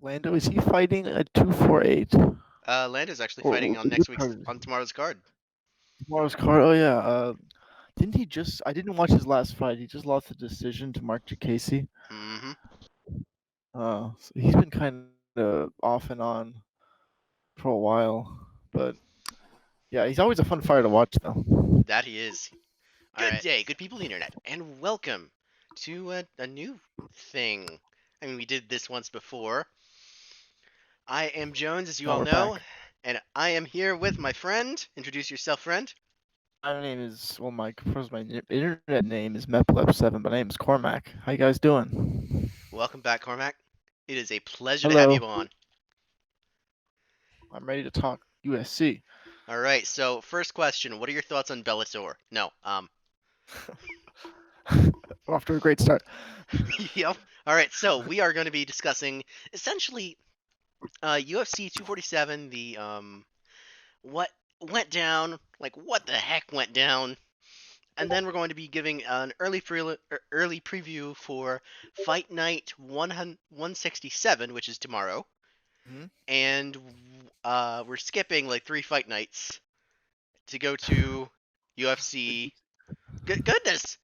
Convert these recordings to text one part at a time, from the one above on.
Lando, is he fighting at 248? Lando's actually fighting on What card is tomorrow's card. tomorrow's card? Oh yeah. Didn't he just? I didn't watch his last fight. He just lost a decision to Mark Casey. Mm-hmm. So he's been kind of off and on for a while, but yeah, he's always a fun fighter to watch though. That he is. All Good right. day, good people of the internet, and welcome to a new thing. I mean, we did this once before. I am Jones, as you Now all we're know, back. and I am here with my friend. Introduce yourself, friend. My name is my internet name is Meppolep7. My name is Cormac. How you guys doing? Welcome back, Cormac. It is a pleasure to have Hello. you on. I'm ready to talk USC. All right, so first question: what are your thoughts on Bellator? No, We're off to a great start. yep. All right, so we are going to be discussing essentially UFC 247, the what went down, like what the heck went down, and then we're going to be giving an early preview for Fight Night 167, which is tomorrow, Mhm. and we're skipping like 3 fight nights to go to UFC. Goodness,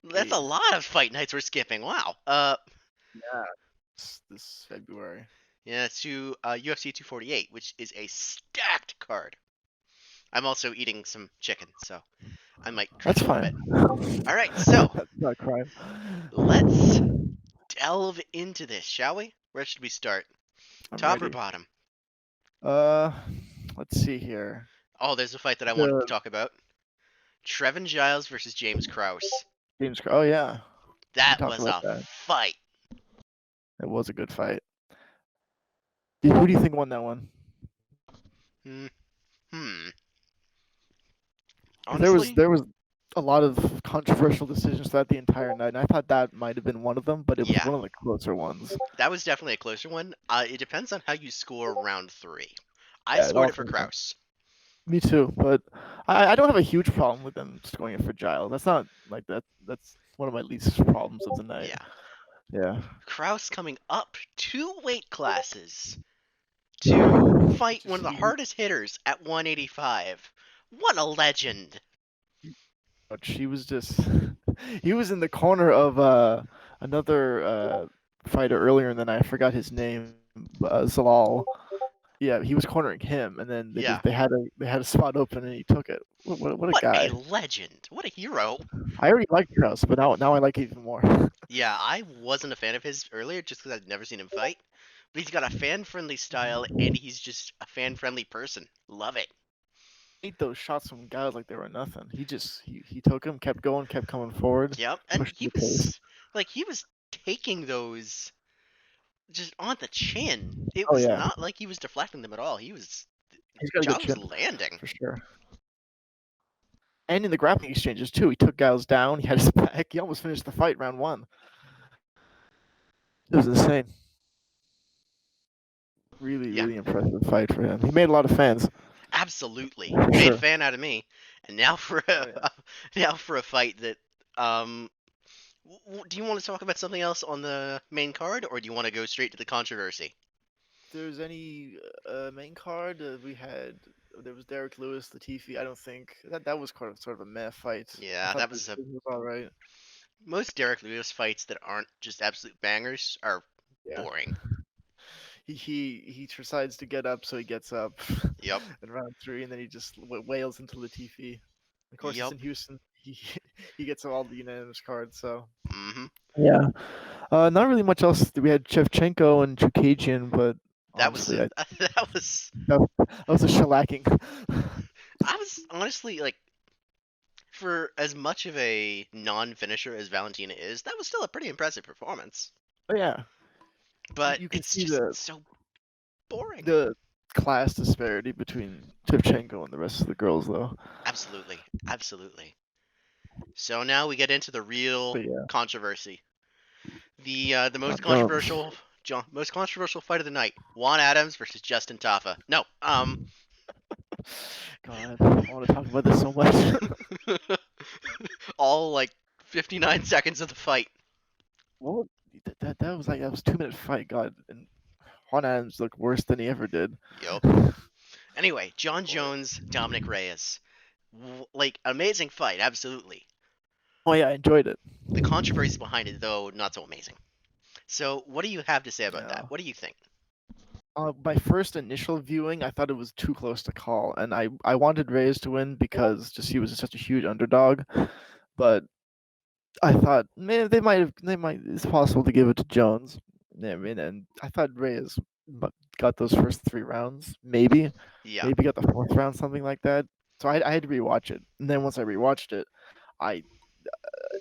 that's a Eight. lot of fight nights we're skipping. Wow. Yeah. This February. Yeah, to UFC 248, which is a stacked card. I'm also eating some chicken, so I might That's crunch a little bit. fine. All right, so That's not a crime. let's delve into this, shall we? Where should we start? I'm Top or ready. bottom? Uh, let's see here. Oh, there's a fight that I wanted to The talk about. Trevin Giles versus James Krause. James. Oh yeah, we That talked was about a that. fight. It was a good fight. Who do you think won that one? Hmm. Hmm. There was Honestly, there was a lot of controversial decisions throughout the entire night, and I thought that might have been one of them, but it was yeah, one of the closer ones. that was definitely a closer one. It depends on how you score round 3. I Yeah, it scored all it for comes down. Krause. Me too, but I don't have a huge problem with them just going in for Giles. That's not like that. That's one of my least problems of the night. Yeah. Yeah. Krause coming up 2 weight classes to fight Which is one of the huge. hardest hitters at 185. What a legend. But he was just he was in the corner of another fighter earlier, and then I forgot his name, Zalal. Yeah, he was cornering him, and then Yeah. they had a spot open, and he took it. What a What a guy! legend. What a hero. I already liked Kraus, but now I like it even more. Yeah, I wasn't a fan of his earlier just because I'd never seen him fight. But he's got a fan friendly style and he's just a fan friendly person. Love it. Ate those shots from guys like they were nothing. He took him, kept going, kept coming forward, Yep. And pushed the pace. he was taking those just on the chin. It Oh was yeah, not like he was deflecting them at all. he's got a good Giles was chin landing. for sure. And in the grappling exchanges too, he took guys down. He had his back. He almost finished the fight round one. It was insane. Really, Yeah, really impressive fight for him. He made a lot of fans absolutely. for Made a sure. fan out of me. And now for Oh yeah. now for a fight that do you want to talk about something else on the main card or do you want to go straight to the controversy? If there's any main card, there was Derek Lewis, Latifi. I don't think that was kind of sort of a meh fight. I Yeah, thought that the was a decision was all right. most Derek Lewis fights that aren't just absolute bangers are Yeah. boring. He decides to get up, so he gets up Yep. in round three, and then he just wails into Latifi. Of course, it's Yep. in Houston. He he gets all the unanimous cards. So Mhm. yeah, not really much else. We had Shevchenko and Chukagian, but That was honestly, a that was that was a shellacking. I was honestly like for as much of a non-finisher as Valentina is, that was still a pretty impressive performance. But yeah, But you can it's see just so boring. the class disparity between Shevchenko and the rest of the girls, though. Absolutely. Absolutely. So now we get into the real But yeah, controversy. The John Jones. most controversial fight of the night: Juan Adams versus Justin Tafa. No, God, I want to talk about this so much. all like 59 seconds of the fight. What? that was 2 minute fight. God, and Juan Adams looked worse than he ever did. Yup. Anyway, John Jones, Dominic Reyes. Like, amazing fight, absolutely. Oh yeah, I enjoyed it. The controversy behind it, though, not so amazing. So, what do you have to say about that? Yeah. What do you think? My first initial viewing, I thought it was too close to call, and I wanted Reyes to win because just he was such a huge underdog. But I thought, man, they might. It's possible to give it to Jones. Yeah, I mean, and I thought Reyes got those first 3 rounds, Yeah. maybe got the fourth round, something like that. So I had to rewatch it, and then once I rewatched it, I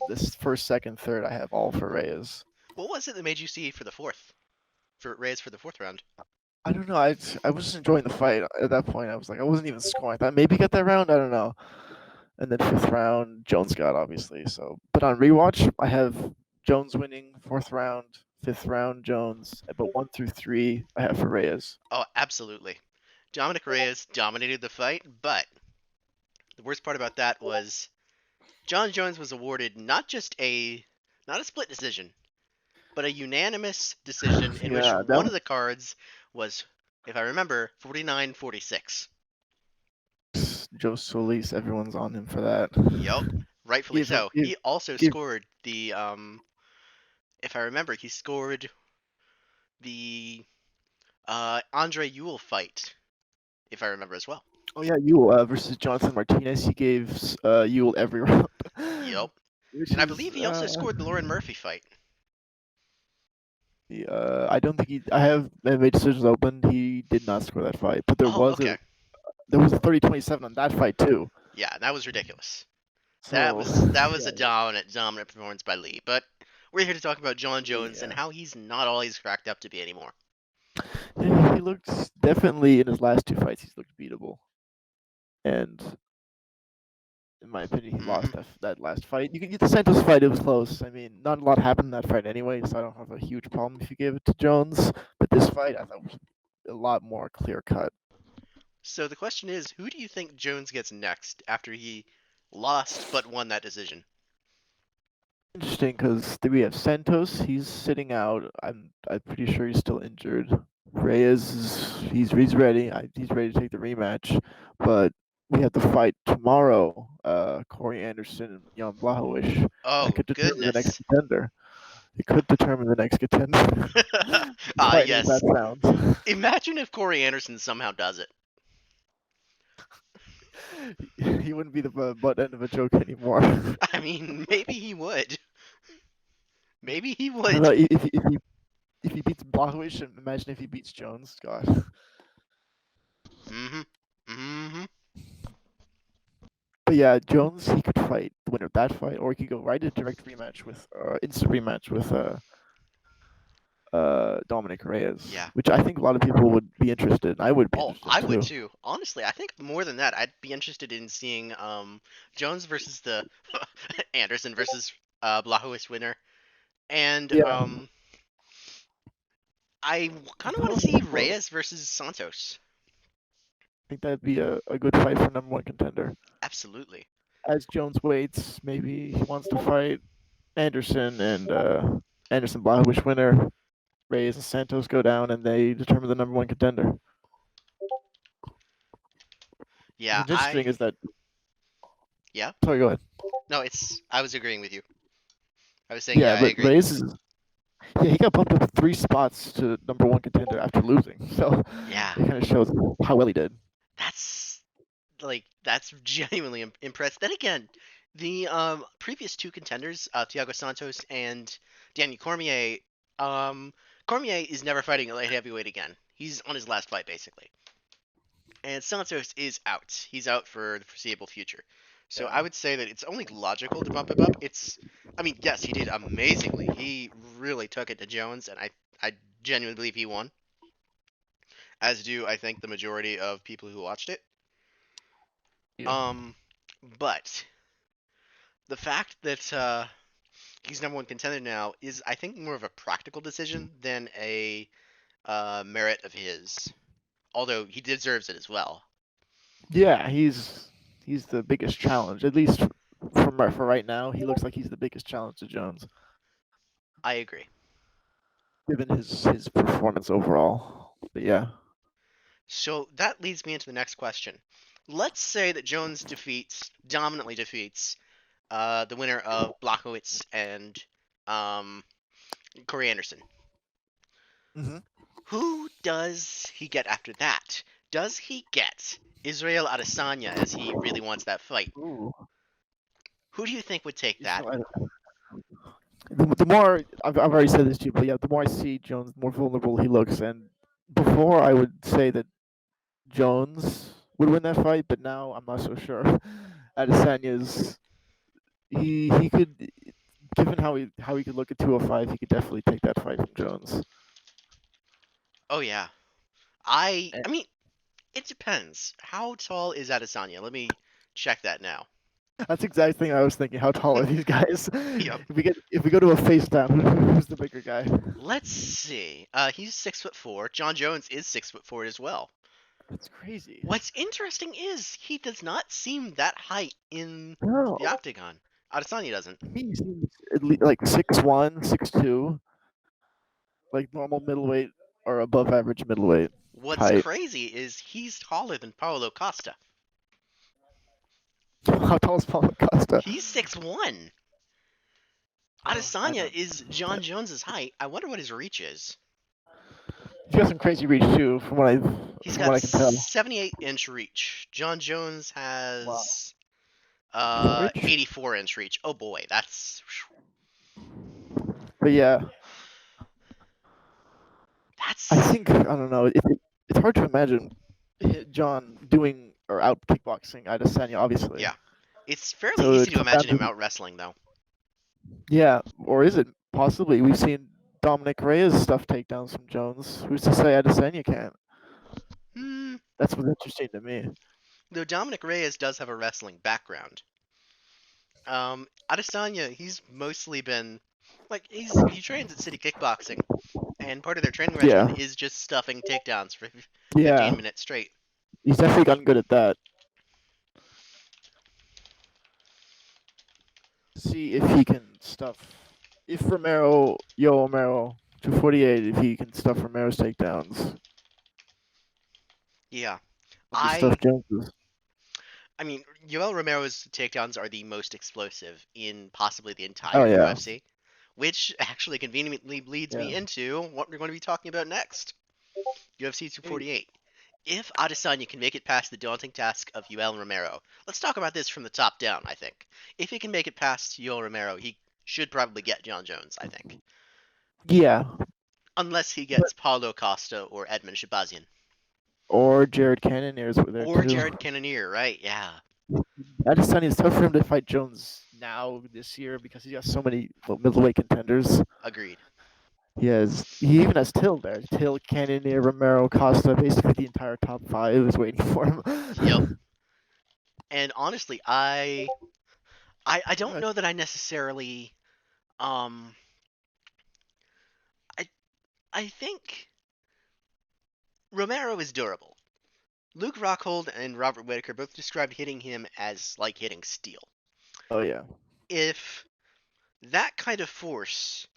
this first, second, third, I have all for Reyes. What was it that made you see for the fourth? For Reyes for the fourth round? I don't know. I was just enjoying the fight at that point. I was like, I wasn't even scoring. I thought maybe get that round. I don't know. And then fifth round, Jones got obviously. So, but on rewatch, I have Jones winning fourth round, fifth round Jones, but 1 through 3 I have for Reyes. Oh, absolutely. Dominic Reyes dominated the fight, but the worst part about that was John Jones was awarded not a split decision, but a unanimous decision in which Yeah, one of the cards was, if I remember, 49-46. Joe Solis. Everyone's on him for that. Yup, rightfully Give him, so. give, He also give. scored the if I remember, he scored the Andre Ewell fight, if I remember as well. Oh yeah, Ewell versus Johnson Martinez. He gave Ewell every round, Yup. which And I is believe he also scored the Lauren Murphy fight. I don't think he. I have MMA decisions open. He did not score that fight, but Oh, okay. there was a 30-27 on that fight too. Yeah, that was ridiculous. That So was that was yeah, a dominant performance by Lee. But we're here to talk about John Jones and yeah, how he's not all he's cracked up to be anymore. yeah, he looked definitely in his last 2 fights. He's looked beatable, and in my opinion, he Hmm. lost that last fight. You can get the Santos fight; it was close. I mean, not a lot happened in that fight anyway, so I don't have a huge problem if you gave it to Jones. But this fight, I thought was a lot more clear cut. So the question is, who do you think Jones gets next after he lost but won that decision? Interesting because we have Santos. He's sitting out. I'm pretty sure he's still injured. Reyes he's ready. He's ready to take the rematch. But we have the fight tomorrow. Corey Anderson and Jan Blachowicz. That Oh could determine the next goodness. contender. It could determine the next contender. As Ah frightening as that yes. sounds. Imagine if Corey Anderson somehow does it. He wouldn't be the butt end of a joke anymore. I mean, maybe he would. Maybe he I don't would. know if he beats Blachowicz. Imagine if he beats Jones. God. Mhm. Mhm. But yeah, Jones he could fight the winner of that fight, or he could go right to direct rematch with instant rematch with Dominic Reyes, Yeah. which I think a lot of people would be interested. I would be Oh, interested I would too. too. Honestly, I think more than that, I'd be interested in seeing Jones versus the Anderson versus Blachowicz winner, and Yeah, I kind of want to see I Reyes versus Santos. think that'd be a good fight for number one contender. Absolutely. As Jones waits, maybe he wants to fight Anderson and Anderson Blachowicz winner. Reyes and Santos go down, and they determine the number one contender. Yeah, What's interesting is that. yeah. Sorry, go ahead. No, I was agreeing with you. I was saying, yeah, Yeah, I but agree. Reyes is. Yeah, he got bumped up 3 spots to number one contender after losing. So Yeah, it kind of shows how well he did. that's that's genuinely impressed. Then again, the previous two contenders, Thiago Santos and Daniel Cormier, Cormier is never fighting a light heavyweight again. He's on his last fight basically, and Santos is out. He's out for the foreseeable future. So I Yeah. would say that it's only logical to bump him up. I mean, yes, he did amazingly. He really took it to Jones, and I genuinely believe he won. As do I think the majority of people who watched it. Yeah. Um, but the fact that he's number one contender now is, I think, more of a practical decision than a merit of his. Although he deserves it as well. Yeah, he's the biggest challenge. At least for right now, he looks like he's the biggest challenge to Jones. I agree. given his performance overall. But yeah. So that leads me into the next question. Let's say that Jones dominantly defeats, the winner of Blachowicz and um, Corey Anderson. Hmm. Who does he get after that? Does he get Israel Adesanya as he really wants that fight? Ooh. Who do you think would take that? So the more I've already said this to you, but yeah, the more I see Jones, the more vulnerable he looks. And before I would say that Jones would win that fight, but now I'm not so sure. Adesanya's he could, given how he could look at 205, he could definitely take that fight from Jones. Oh yeah, I Eh, I mean it depends. How tall is Adesanya? Let me check that now. That's the exact thing I was thinking. How tall are these guys? Yep. If we go to a face down, who's the bigger guy? Let's see. He's 6'4". John Jones is 6'4" as well. That's crazy. What's interesting is he does not seem that height in No, the octagon. Adesanya doesn't. he seems at least like 6'1", 6'2", like normal middleweight or above average middleweight What's height. crazy is he's taller than Paulo Costa. How tall is Paulo Costa? He's 6'1". Oh, I Adesanya don't. is John Jones's height. I wonder what his reach is. He's got some crazy reach too, from He's what got I can tell. 78-inch reach. John Jones Wow. has Which, 84-inch reach. Oh boy, but yeah, I that's think I don't know. It's hard to imagine John doing or out kickboxing Adesanya, obviously. yeah. It's fairly So easy it to comes down imagine to him out wrestling though. yeah, or is it possibly? We've seen Dominic Reyes stuff takedowns from Jones. Who's to say Adesanya can't? Hmm. That's what's interesting to me. Though Dominic Reyes does have a wrestling background. Adesanya, he's mostly been like he trains at City Kickboxing, and part of their training regimen Yeah, is just stuffing takedowns for 15 yeah, minutes straight. he's definitely gotten good at that. See if he can stuff. If Romero 248, if he can stuff Romero's takedowns, Yeah. will he stuff I Jones's? I mean, Yoel Romero's takedowns are the most explosive in possibly the Oh entire yeah, UFC, which actually conveniently leads yeah. me into what we're going to be talking about next. UFC Hey, 248. If Adesanya can make it past the daunting task of Yoel Romero, let's talk about this from the top down, I think. If he can make it past Yoel Romero, he should probably get John Jones, I think. yeah, Unless he but gets Paulo Costa or Edmund Shabazian. or Jared Cannonier's over there Or too. Jared Cannonier, right? Yeah. Adesanya, it's tough for him to fight Jones now this year because he got so many middleweight contenders. Agreed. He even has Till there. Till, Cannonier, Romero, Costa, basically the entire top five is waiting for Yep. him. And honestly, I don't Yeah, know that I necessarily um I I think Romero is durable. Luke Rockhold and Robert Whitaker both described hitting him as like hitting steel. oh yeah. If that kind of force,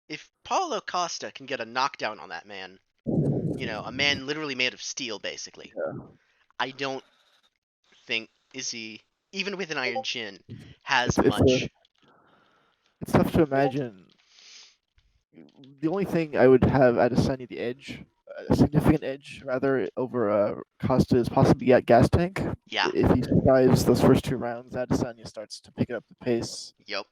if Paulo Costa can get a knockdown on that man, a man literally made of steel basically. I don't think Izzy, even with an iron chin, It's has it's a, much. it's tough to imagine. The only thing I would have Adesanya the edge, a significant edge rather over Costa is possibly at gas tank. Yeah. If he survives those first two rounds, Adesanya starts to pick up the pace Yep.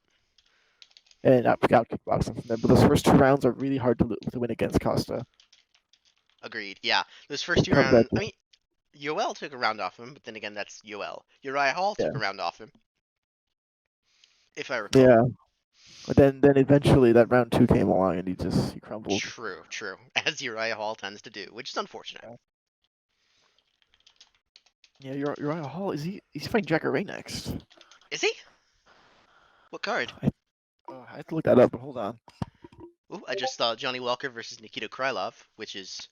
and out kickboxing from there. But those first two rounds are really hard to win against Costa. Agreed. Yeah. Those first It two comes back. rounds. I mean, Yoel took a round off him, but then again, that's Yoel. Uriah Hall Yeah, took a round off him, if I recall. yeah. But then eventually that round two came along and he crumbled. True, true. As Uriah Hall tends to do, which is unfortunate. Yeah, yeah. Uriah Hall he's fighting Jacare next. Is he? What card? I have to look that up. But hold on. Ooh, I just saw Johnny Walker versus Nikita Krylov, which is,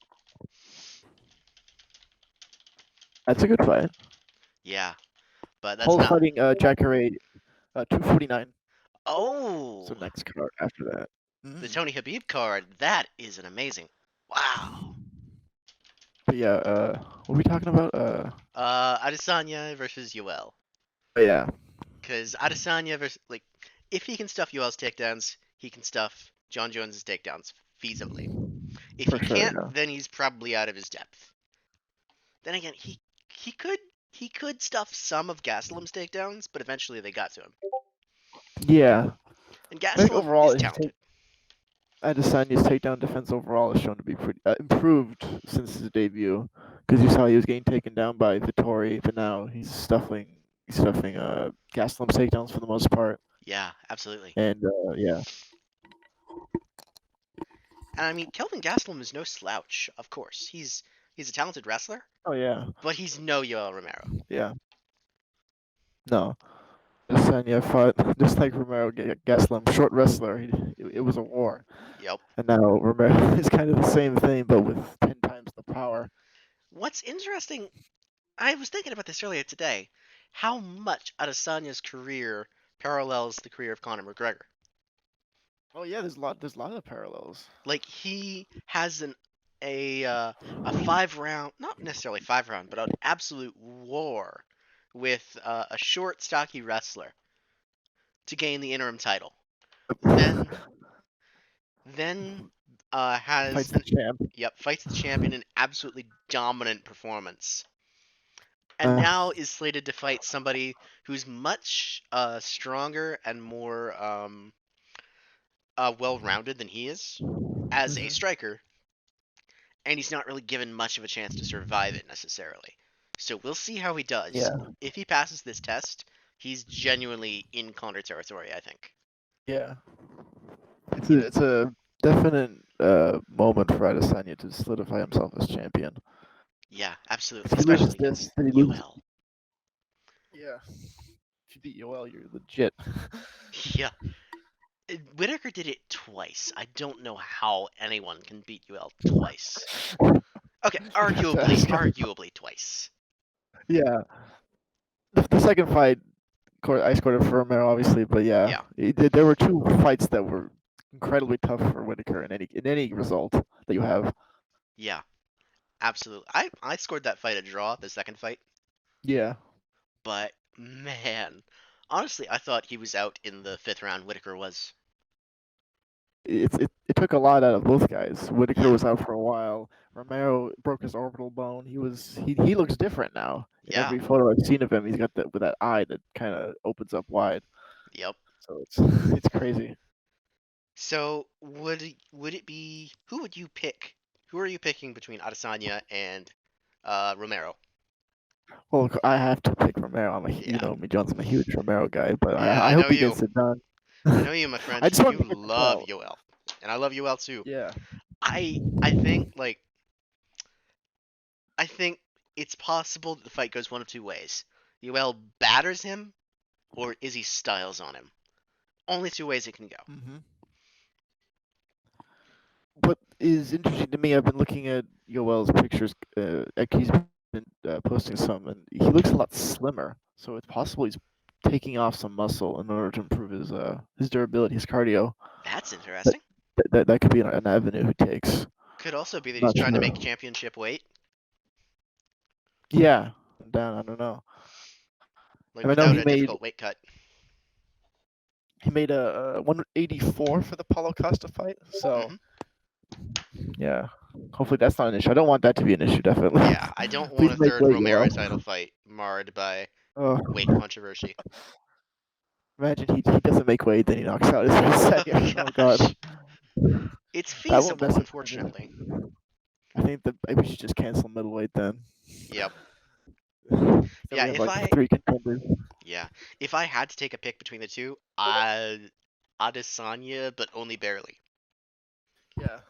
That's a good fight. yeah, but that's Hall's not. fighting Jacare 249. So Oh, next card after that. The Mm. Tony Habib card, that is an amazing. Wow. But yeah, what are we talking about? Adesanya versus Yoel. Yeah, Because Adesanya versus, like, if he can stuff Yoel's takedowns, he can stuff John Jones's takedowns feasibly. If he for sure. can't, Yeah. then he's probably out of his depth. Then again, he could he could stuff some of Gastelum's takedowns, but eventually they got to him. Yeah. And I think Gastelum overall, is talented. Adesanya's takedown defense overall has shown to be pretty improved since his debut. Because you saw he was getting taken down by Vittori, but now he's stuffing Gaslam's takedowns for the most part. Yeah, absolutely. And yeah, And I mean, Kelvin Gastelum is no slouch, of course. He's a talented wrestler, oh yeah, but he's no Yoel Romero. yeah, no. Adesanya fought just like Romero Gaslam, short wrestler. It was a war, Yep. and now Romero is kind of the same thing, but with 10 times the power. What's interesting, I was thinking about this earlier today, how much Adesanya's career parallels the career of Conor McGregor. Oh yeah, there's a lot of parallels. Like he has a 5 round, not necessarily 5 round, but an absolute war with a short, stocky wrestler to gain the interim title. Then then has Fights the an champ. fights the champ in an absolutely dominant performance, and Uh, now is slated to fight somebody who's much stronger and more well-rounded than he is as a mhm. striker, and he's not really given much of a chance to survive it necessarily. So we'll see how he does. Yeah, If he passes this test, he's genuinely in Conor territory, I think. yeah. It's In a it's a definite moment for Adesanya to solidify himself as champion. Yeah, absolutely, If he loses especially this, against then he loses. Yoel. Yeah. If you beat Yoel, you're legit. Yeah, Whitaker did it twice. I don't know how anyone can beat Yoel twice. Okay, You'd have to arguably, ask him. arguably twice. Yeah. The second fight, I scored it for Romero, obviously, but yeah, Yeah, there were two fights that were incredibly tough for Whitaker in any result that you have. yeah, absolutely. I scored that fight a draw, the second fight, Yeah. but man, honestly, I thought he was out in the fifth round. Whitaker was. It took a lot out of both guys. Whitaker Yeah, was out for a while. Romero broke his orbital bone. He looks different now. In yeah, every photo I've seen of him, he's got that eye that kind of opens up wide. yep. So it's crazy. So would it be who would you pick? Who are you picking between Adesanya and Romero? Well, I have to pick Romero. You Yeah, know me, Jones. I'm a huge Romero guy, but yeah, I I hope know he you. gets it done. I know you, my I friend. just want You him to get the love belt. Yoel, and I love Yoel too. Yeah. I think I think it's possible that the fight goes one of two ways. Yoel batters him, or Izzy styles on him. Only two ways it can go. hmm What is interesting to me, I've been looking at Yoel's pictures. He's been posting some, and he looks a lot slimmer. So it's possible he's taking off some muscle in order to improve his durability, his cardio. That's That interesting. that could be an avenue he takes. Could also be that he's Not trying to sure. make championship weight, Yeah, down. I don't know. like And I know without he a made difficult weight cut. he made a 184 for the Paulo Costa fight. So Hmm. yeah, hopefully that's not an issue. I don't want that to be an issue. Definitely. Yeah, I don't want Please a make third weight, Romero title Yoel. fight marred by Oh, weight controversy. imagine he doesn't make weight, then he knocks out his first Oh second. Oh god, gosh. It's that won't feasible, mess with everything. unfortunately. I think that maybe we should just cancel middleweight then. Yep. Then Yeah, we have like three contenders. yeah, if I had to take a pick between the two, Adesanya, but only barely. Yeah.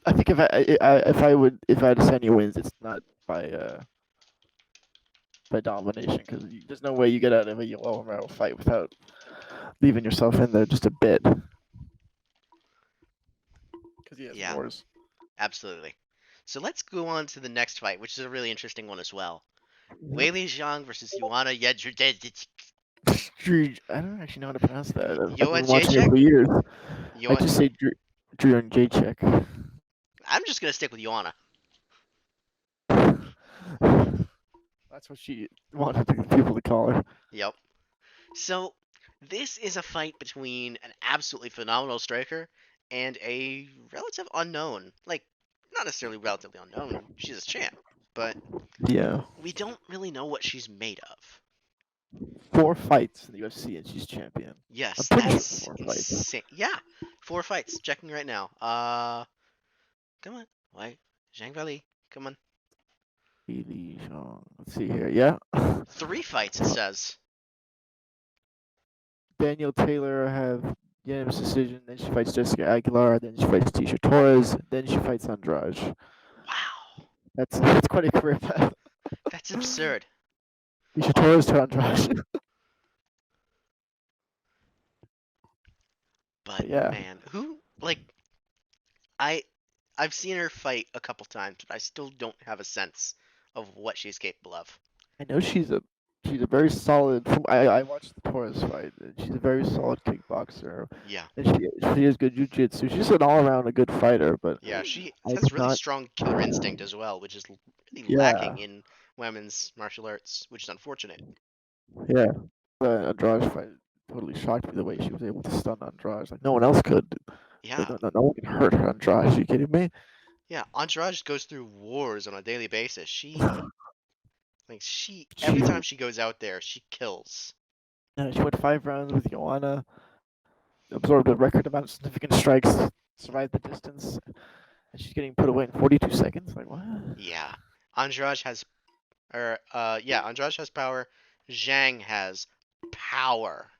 I think if I had to send you wins, it's not by domination because there's no way you get out of a Yoel Romero fight without leaving yourself in there just a bit because he has Yeah, wars. absolutely. So let's go on to the next fight, which is a really interesting one as well. Yep. Weili Zhang versus Joanna Jedrzejczyk. I don't actually know how to pronounce that. I've been watching it Jacek? for years. You I want? just say Drew and Jacek. I'm just gonna stick with Joanna. That's what she wanted people to call her. Yep. So this is a fight between an absolutely phenomenal striker and a relative unknown. Like, not necessarily relatively unknown. She's a champ, but Yeah. we don't really know what she's made of. 4 fights in the UFC and she's champion. I'm Yes, pretty sure that's 4 fights. insane. Yeah, 4 fights. Checking right now. Come on. Why? Zhang Vali. Come on. Li Zhang. Let's see here. Yeah. 3 fights, it says. Daniel Taylor have unanimous decision. Then she fights Jessica Aguilar. Then she fights Tisha Torres. Then she fights Andrade. Wow. That's quite a career path. That's absurd. Tisha Oh, Torres to Andrade. but But yeah, man, who like I I've seen her fight a couple times, but I still don't have a sense of what she's capable of. I know she's a very solid. I watched the Torres fight. And she's a very solid kickboxer, Yeah. and she has good jujitsu. She's an all around a good fighter. But Yeah, she I has did really not. strong killer instinct as well, which is really lacking Yeah, in women's martial arts, which is unfortunate. yeah. The Andrade fight totally shocked me the way she was able to stun Andrade. Like no one else could. Yeah. No one can hurt Andrade. Are you kidding me? Yeah, Andrade goes through wars on a daily basis. Every She time she goes out there, she kills. she went 5 rounds with Joanna, absorbed a record amount of significant strikes, survived the distance, and she's getting put away in 42 seconds. Like what? Yeah. Andrade has Andrade has power. Zhang has power.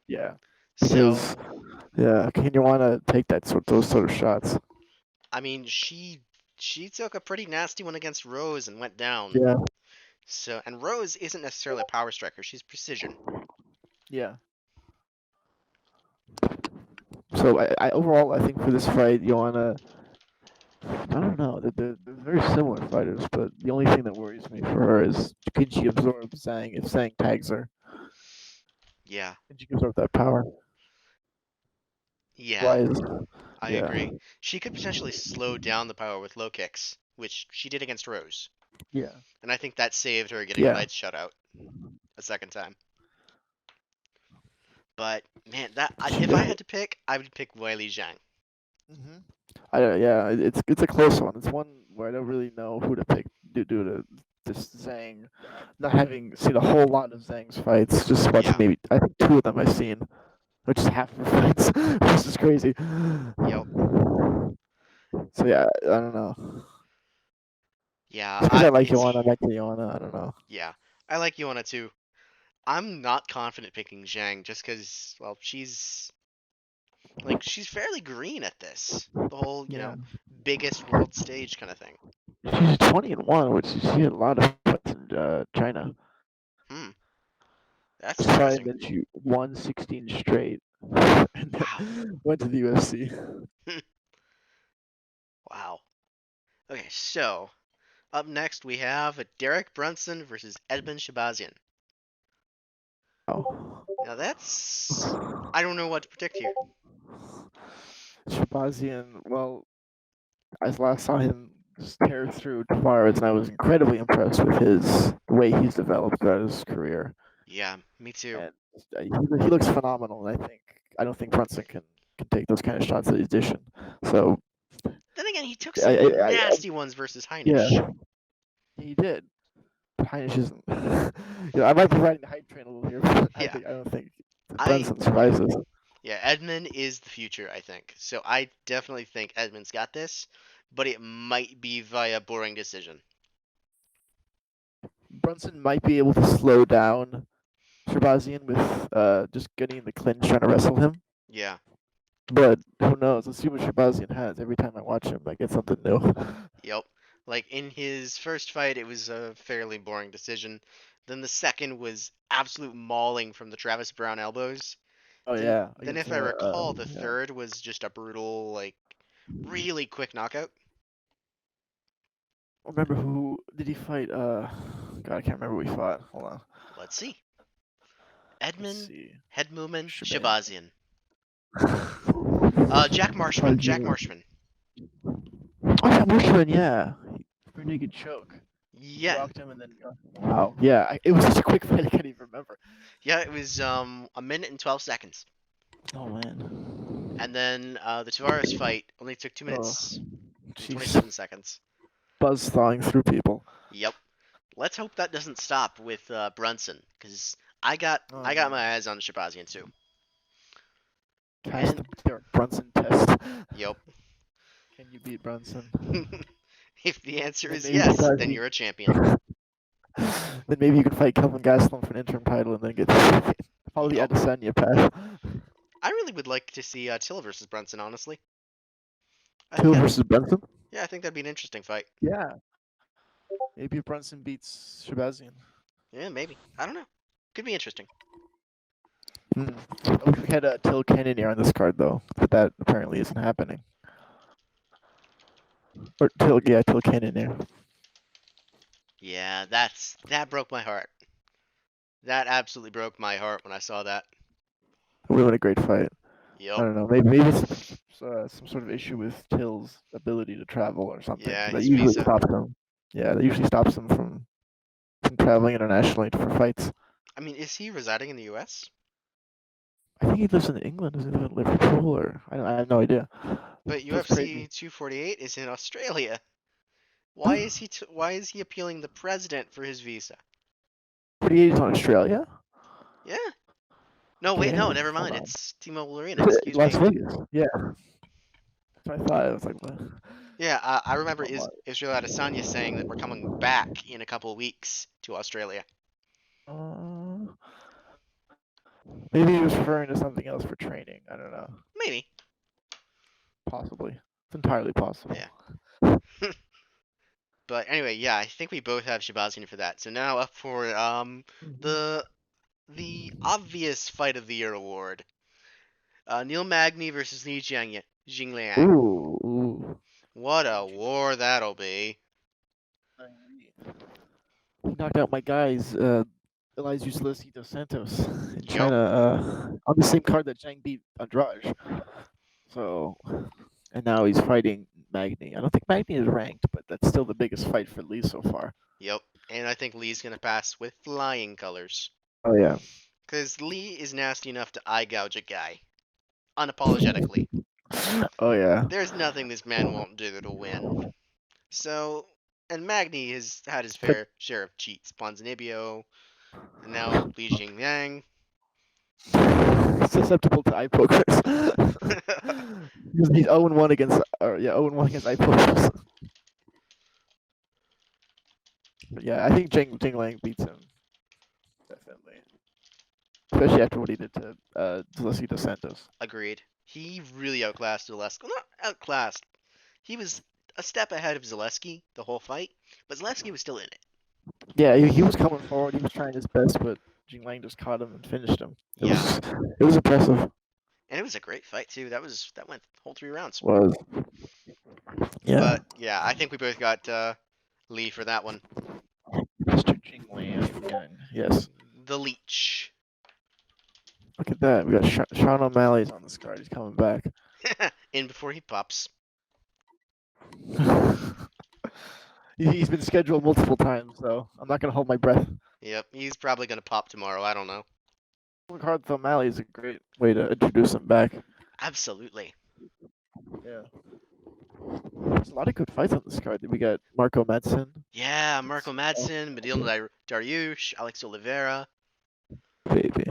Yeah, So, because yeah, can you want to take those sort of shots? I mean, she took a pretty nasty one against Rose and went down. Yeah, So, and Rose isn't necessarily a power striker. She's precision. yeah. So I overall I think for this fight, Joanna, I don't know, they're very similar fighters, but the only thing that worries me for her is can she absorb Zhang if Zhang tags her? Yeah. Can she absorb that power? Yeah, Why? I Yeah, agree. She could potentially slow down the power with low kicks, which she did against Rose. yeah, And I think that saved her getting a yeah. nice shutout a second time. But man, that She, if I had to pick, I would pick Weili Zhang. hmm yeah, it's a close one. It's one where I don't really know who to pick due to this Zhang, not having seen a whole lot of Zhang's fights. Just watching Yeah. maybe I think 2 of them I've seen, which is half of her fights. This is crazy. Yep. So yeah, I don't know. Yeah. Just because I like It's Joanna, I like the Joanna. I don't know. yeah. I like Joanna too. I'm not confident picking Zhang just because, well, she's fairly green at this. The whole, Yeah, biggest world stage kind of thing. she's 20-1, which she had a lot of fights in China. Hmm. That's She fought and interesting. then she won 16 straight, and Wow. then went to the UFC. Wow. Okay, so up next we have Derek Brunson versus Edmund Shabazian. Oh. Now I don't know what to predict here. Shabazian, well, I last saw him just tear through Tavares, and I was incredibly impressed with the way he's developed throughout his career. Yeah, me too. And he looks phenomenal. And I don't think Brunson can take those kind of shots that he's dishing. So Then again, he took I, some I, I nasty ones versus yeah, Heinisch. he did. Heinisch isn't. I might be riding the hype train a little here, but Yeah, I don't think I Brunson survives this. yeah, Edmund is the future, I think. So I definitely think Edmund's got this, but it might be via boring decision. Brunson might be able to slow down Shabazian with just getting in the clinch, trying to wrestle him. Yeah. But who knows? Let's see what Shabazian has. Every time I watch him, I get something new. Yep. Like in his first fight, it was a fairly boring decision. Then the second was absolute mauling from the Travis Brown elbows. Oh Then, yeah, then against if I recall, the yeah. third was just a brutal, really quick knockout. I remember who did he fight? God, I can't remember who he fought. Hold on. Let's see. Let's Edmund see. Headmuman Shaban. Shabazian. Jack Probably Marshman. Jack Gino. Marshman. Oh yeah, Bushman. Yeah, pretty good choke. He Yeah, rocked him and then. Wow. Yeah, it was such a quick fight. I can't even remember. yeah. It was a minute and 12 seconds, Oh man. and then the Tavares fight only took 2 Oh, minutes and jeez. 27 seconds. Buzz thawing through people. Yep. Let's hope that doesn't stop with Brunson, because Oh I got man. my eyes on Shabazian too. Cast And the Derek Brunson test. yep. Can you beat Brunson? If the answer Then is maybe yes, then Shabazi. you're a champion. Then maybe you can fight Kelvin Gastelum for an interim title and then get follow the Yep. Adesanya path. I really would like to see Till versus Brunson, honestly. I think Till that versus Brunson. yeah, I think that'd be an interesting fight. Yeah. Maybe if Brunson beats Shabazian. Yeah, maybe. I don't know. Could be interesting. Hmm. Oh, we had Till Cannonier on this card though, but that apparently isn't happening. Or Till Cannonier. Yeah, that broke my heart. That absolutely broke my heart when I saw that. Would have been a great fight. I Yep. don't know. Maybe it's some sort of issue with Till's ability to travel or something, Yeah, because that his usually visa. stops him. Yeah, that usually stops him from traveling internationally for fights. I mean, is he residing in the U.S.? I think he lives in England. Does he live in Liverpool or I have no idea. But That's crazy. UFC 248 is in Australia. Why is he appealing the president for his visa? 48 is on Australia. Yeah. No, wait, Okay, no, never hold mind. on. It's T-Mobile Arena. Excuse Las me. Vegas. Yeah, that's what I thought. I was like, what? Yeah, I remember Come on. Israel Adesanya saying that we're coming back in a couple of weeks to Australia. Uh, maybe he was referring to something else for training. I don't know. Maybe. Possibly. It's entirely possible. Yeah. But anyway, yeah, I think we both have Shabazian for that. So now up for Mhm. the the obvious fight of the year award. Neil Magny versus Li Jingliang. Ooh. What a war that'll be. He knocked out my guys, Elias Zaleski dos Santos in Yep. China, on the same card that Zhang beat Andrade. So, and now he's fighting Magny. I don't think Magny is ranked, but that's still the biggest fight for Lee so far. Yep. And I think Lee's gonna pass with flying colors. Oh yeah. Cause Lee is nasty enough to eye gouge a guy. Unapologetically. Oh yeah. There's nothing this man won't do to win. So, and Magny has had his But fair share of cheats. Ponzinibbio, and now Li Jingliang. susceptible to eye pokers. He's 0-1 against, or yeah, 0-1 against eye pokers. But yeah, I think Jing Lang beats him definitely, especially after what he did to Zaleski dos Santos. Agreed. He really outclassed Zaleski. Well, not outclassed. He was a step ahead of Zaleski the whole fight, but Zaleski was still in it. Yeah, he was coming forward. He was trying his best, but Jing Lang just caught him and finished him. Yeah, It was impressive. and it was a great fight too. That went whole 3 rounds. Was yeah. But yeah, I think we both got Lee for that one. Mr. Jing Lang again. Yes. The Leech. Look at that. We got Sean O'Malley's on this card. He's coming back. In before he pops. He's been scheduled multiple times, so I'm not gonna hold my breath. Yep, he's probably gonna pop tomorrow. I don't know. Card with O'Malley is a great way to introduce him back. Absolutely. Yeah. There's a lot of good fights on this card. We got Marco Madsen. Yeah, Marco Madsen, Medina Dariush, Alex Oliveira. Baby.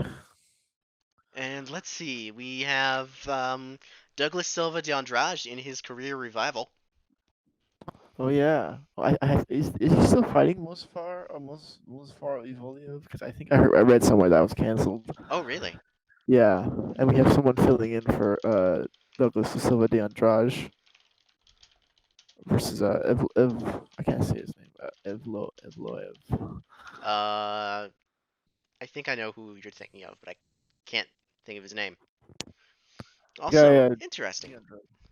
And let's see, we have Douglas Silva de Andrade in his career revival. Oh yeah. Is he still fighting Musfar or Musfar Ivoliev? Because I read somewhere that was canceled. Oh, really? Yeah, and we have someone filling in for Douglas Silva de Andrade versus I can't say his name. Evloev. Uh, I think I know who you're thinking of, but I can't think of his name. Yeah, Also, yeah. interesting.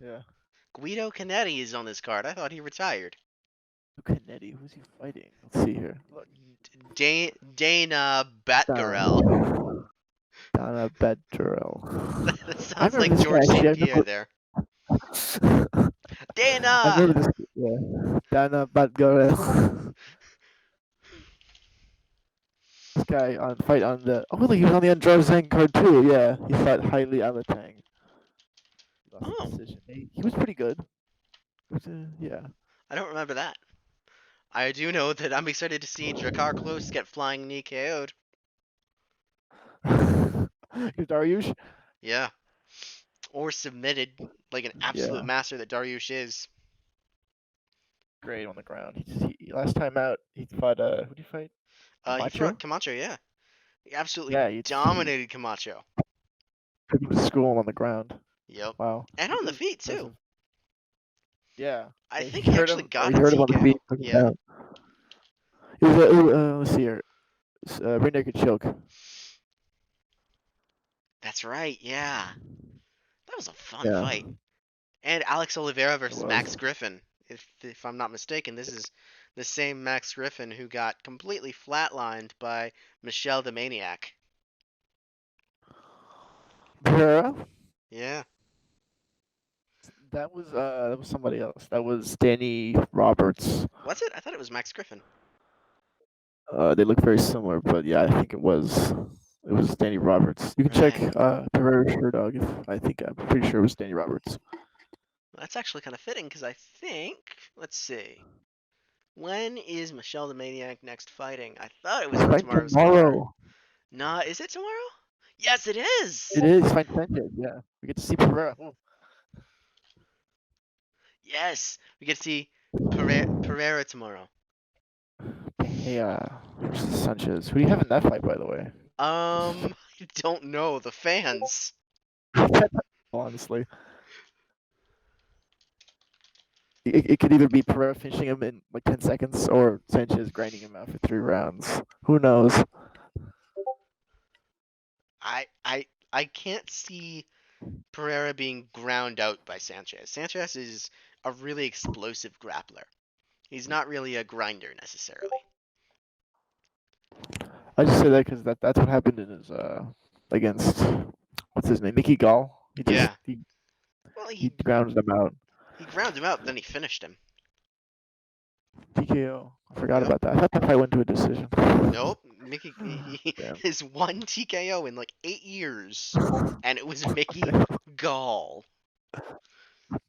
Yeah. Guido Canetti is on this card. I thought he retired. Canetti, who's he fighting? Let's see here. Look. Dana Batgarel. Donna Bedrell. That I sounds remember like this guy George actually. St. Pierre there. I Dana! remember this. Yeah, Dana Bedrell. This guy on fight on the. Oh, look, he was on the Andrade Zhang card too. Yeah, he fought Hailey Alatang. He lost the Oh, decision. He was pretty good. Yeah. I don't remember that. I do know that I'm excited to see Drakkar Close get flying knee KO'd. He's Dariush. Yeah. Or submitted like an absolute Yeah, master that Dariush is. great on the ground. Last time out, he fought. Who did he fight? He fought Camacho. Camacho, yeah. He absolutely Yeah, he dominated Camacho. took him to school on the ground. Yep. Wow, And on the feet, too. impressive. Yeah, I yeah. think He he hurt actually him, or got he a hurt him on the feet. TKO. Took him Yeah. down. Let's see here. Rear naked choke. That's right, yeah. That was a fun Yeah, fight. And Alex Oliveira it versus was. Max Griffin. If I'm not mistaken, this is the same Max Griffin who got completely flatlined by Michelle the Maniac. Pereira. Yeah. That was somebody else. That was Danny Roberts. Was it? I thought it was Max Griffin. They look very similar, but yeah, I think it was Danny Roberts. You can check Right. Pereira Sherdog. I'm pretty sure it was Danny Roberts. Well, that's actually kind of fitting because I think, let's see. When is Michelle the Maniac next fighting? I thought it was He's on fighting tomorrow's card. tomorrow. Nah, is it tomorrow? Yes, it is. It is. He's fighting Sanchez. Yeah, we get to see Pereira. Yes, we get to see Pereira tomorrow. Hey, versus Sanchez. Who do you have in that fight, by the way? I don't know. The fans. Honestly, it could either be Pereira finishing him in like 10 seconds or Sanchez grinding him out for 3 rounds. Who knows? I can't see Pereira being ground out by Sanchez. Sanchez is a really explosive grappler. He's not really a grinder necessarily. I just say that because that's what happened in his against what's his name, Mickey Gall. He just Yeah. he, Well, he grounded him out. he ground him out, then he finished him. TKO. I forgot Yep. about that. I thought that fight went to a decision. Nope. Mickey Damn. his one TKO in like 8 years, and it was Mickey Gall.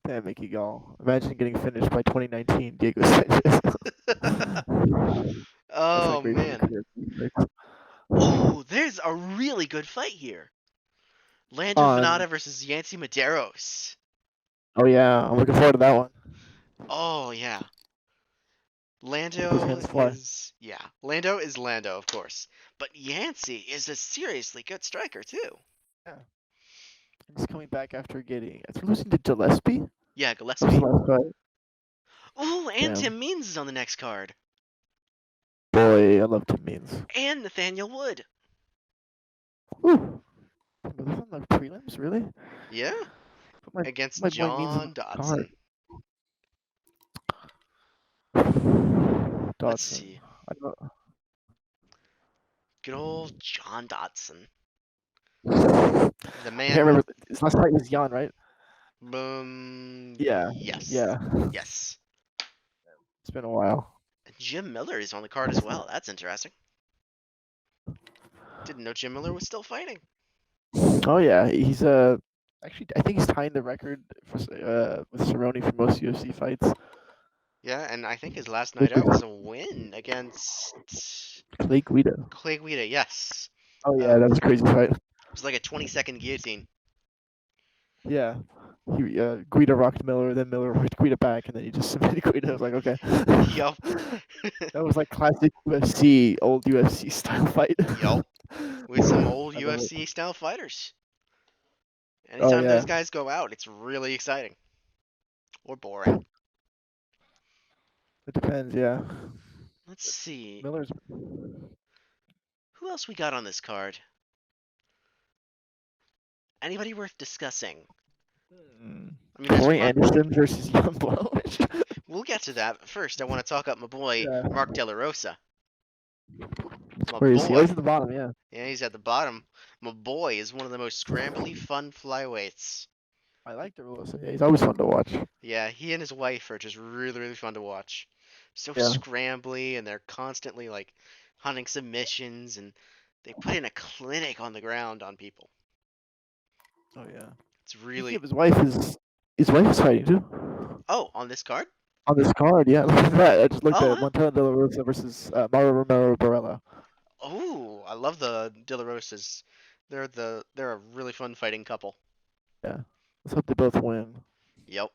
Damn, Mickey Gall. Imagine getting finished by 2019 Diego Sanchez. That's a Oh great man. career. Oh, there's a really good fight here. Lando On. Venata versus Yancy Medeiros. Oh yeah, I'm looking forward to that one. Oh yeah. Hope his Lando hands fly. is Lando is Lando, of course. But Yancy is a seriously good striker too. Yeah. He's coming back after losing to Gillespie. Yeah, That was the Gillespie. last fight. Oh, and Damn. Tim Means is on the next card. Boy, I love Tim Means. And Nathaniel Wood. Woo. But this on the prelims, really? Yeah. Put my Against my boy Means on John the card. Dodson. Let's Dodson. see. I don't know. Good old John Dodson. I The can't man remember. with His last fight was Jan, right? Yeah. yes. Yeah. Yes. It's been a while. Jim Miller is on the card as well. That's interesting. Didn't know Jim Miller was still fighting. Oh yeah, he's actually I think he's tying the record for with Cerrone for most UFC fights. Yeah, and I think his last night out was a win against Clay Guida. Clay Guida, yes. Oh yeah, that was a crazy fight. It was like a 20-second guillotine. Yeah. Guida rocked Miller, then Miller rocked Guida back, and then he just submitted Guida. I was like, okay. Yup. That was like classic UFC, old UFC style fight. Yup. With some old I love it. UFC style fighters. Oh Anytime yeah. those guys go out, it's really exciting. Or boring. It depends, yeah. Let's see. Miller's Who else we got on this card? Anybody worth discussing? I mean, there's Corey Anderson versus Jan Blachowicz. We'll get to that. But first, I want to talk up my boy, Yeah. Mark De La Rosa. My Where is he? Oh, boy. he's at the bottom, yeah. Yeah, he's at the bottom. My boy is one of the most scrambly, fun flyweights. I like the Rosa. Yeah, he's always fun to watch. Yeah, he and his wife are just really, really fun to watch. So Yeah. scrambly, and they're constantly like hunting submissions, and they put in a clinic on the ground on people. Oh yeah. It's Speaking really of his wife is fighting too. oh on this card. On this card, yeah. Look at that. I just looked Oh at wow. Montana De La Rosa versus Mauro Romero Barella. Oh, I love the De La Rosas. They're a really fun fighting couple. Yeah. Let's hope they both win. Yep.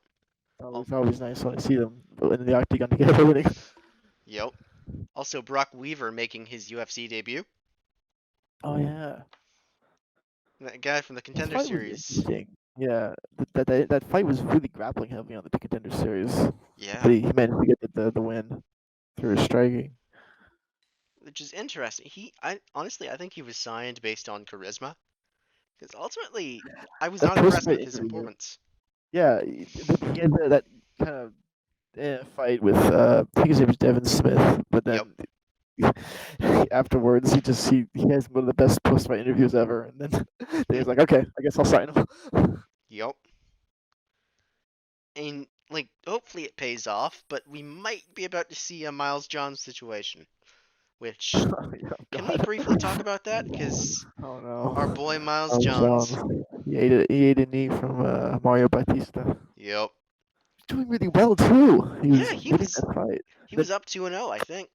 Oh, Always nice when I see them in the octagon together winning. yep. Also, Brock Weaver making his UFC debut. Oh yeah. That guy from the His Contender fight was Series. interesting. Yeah. That fight was really grappling heavy on the Contender Series. Yeah, But he managed to get the win through his striking. which is interesting. I honestly, I think he was signed based on charisma, because ultimately, I was That not post impressed fight with his interview. performance. Yeah, he had that kind of fight with I think his name was Devin Smith, but Yep. then afterwards he has one of the best post fight interviews ever, and then he was like, okay, I guess I'll sign him. Yep. And like, hopefully it pays off, but we might be about to see a Miles Johns situation. Which Oh can we God. briefly talk about that? Because Oh our no. boy Miles Oh Johns. John. He ate a knee from Mario Batista. Yep. Doing really well too. He Yeah, was winning that fight. he Then was up 2-0, I think.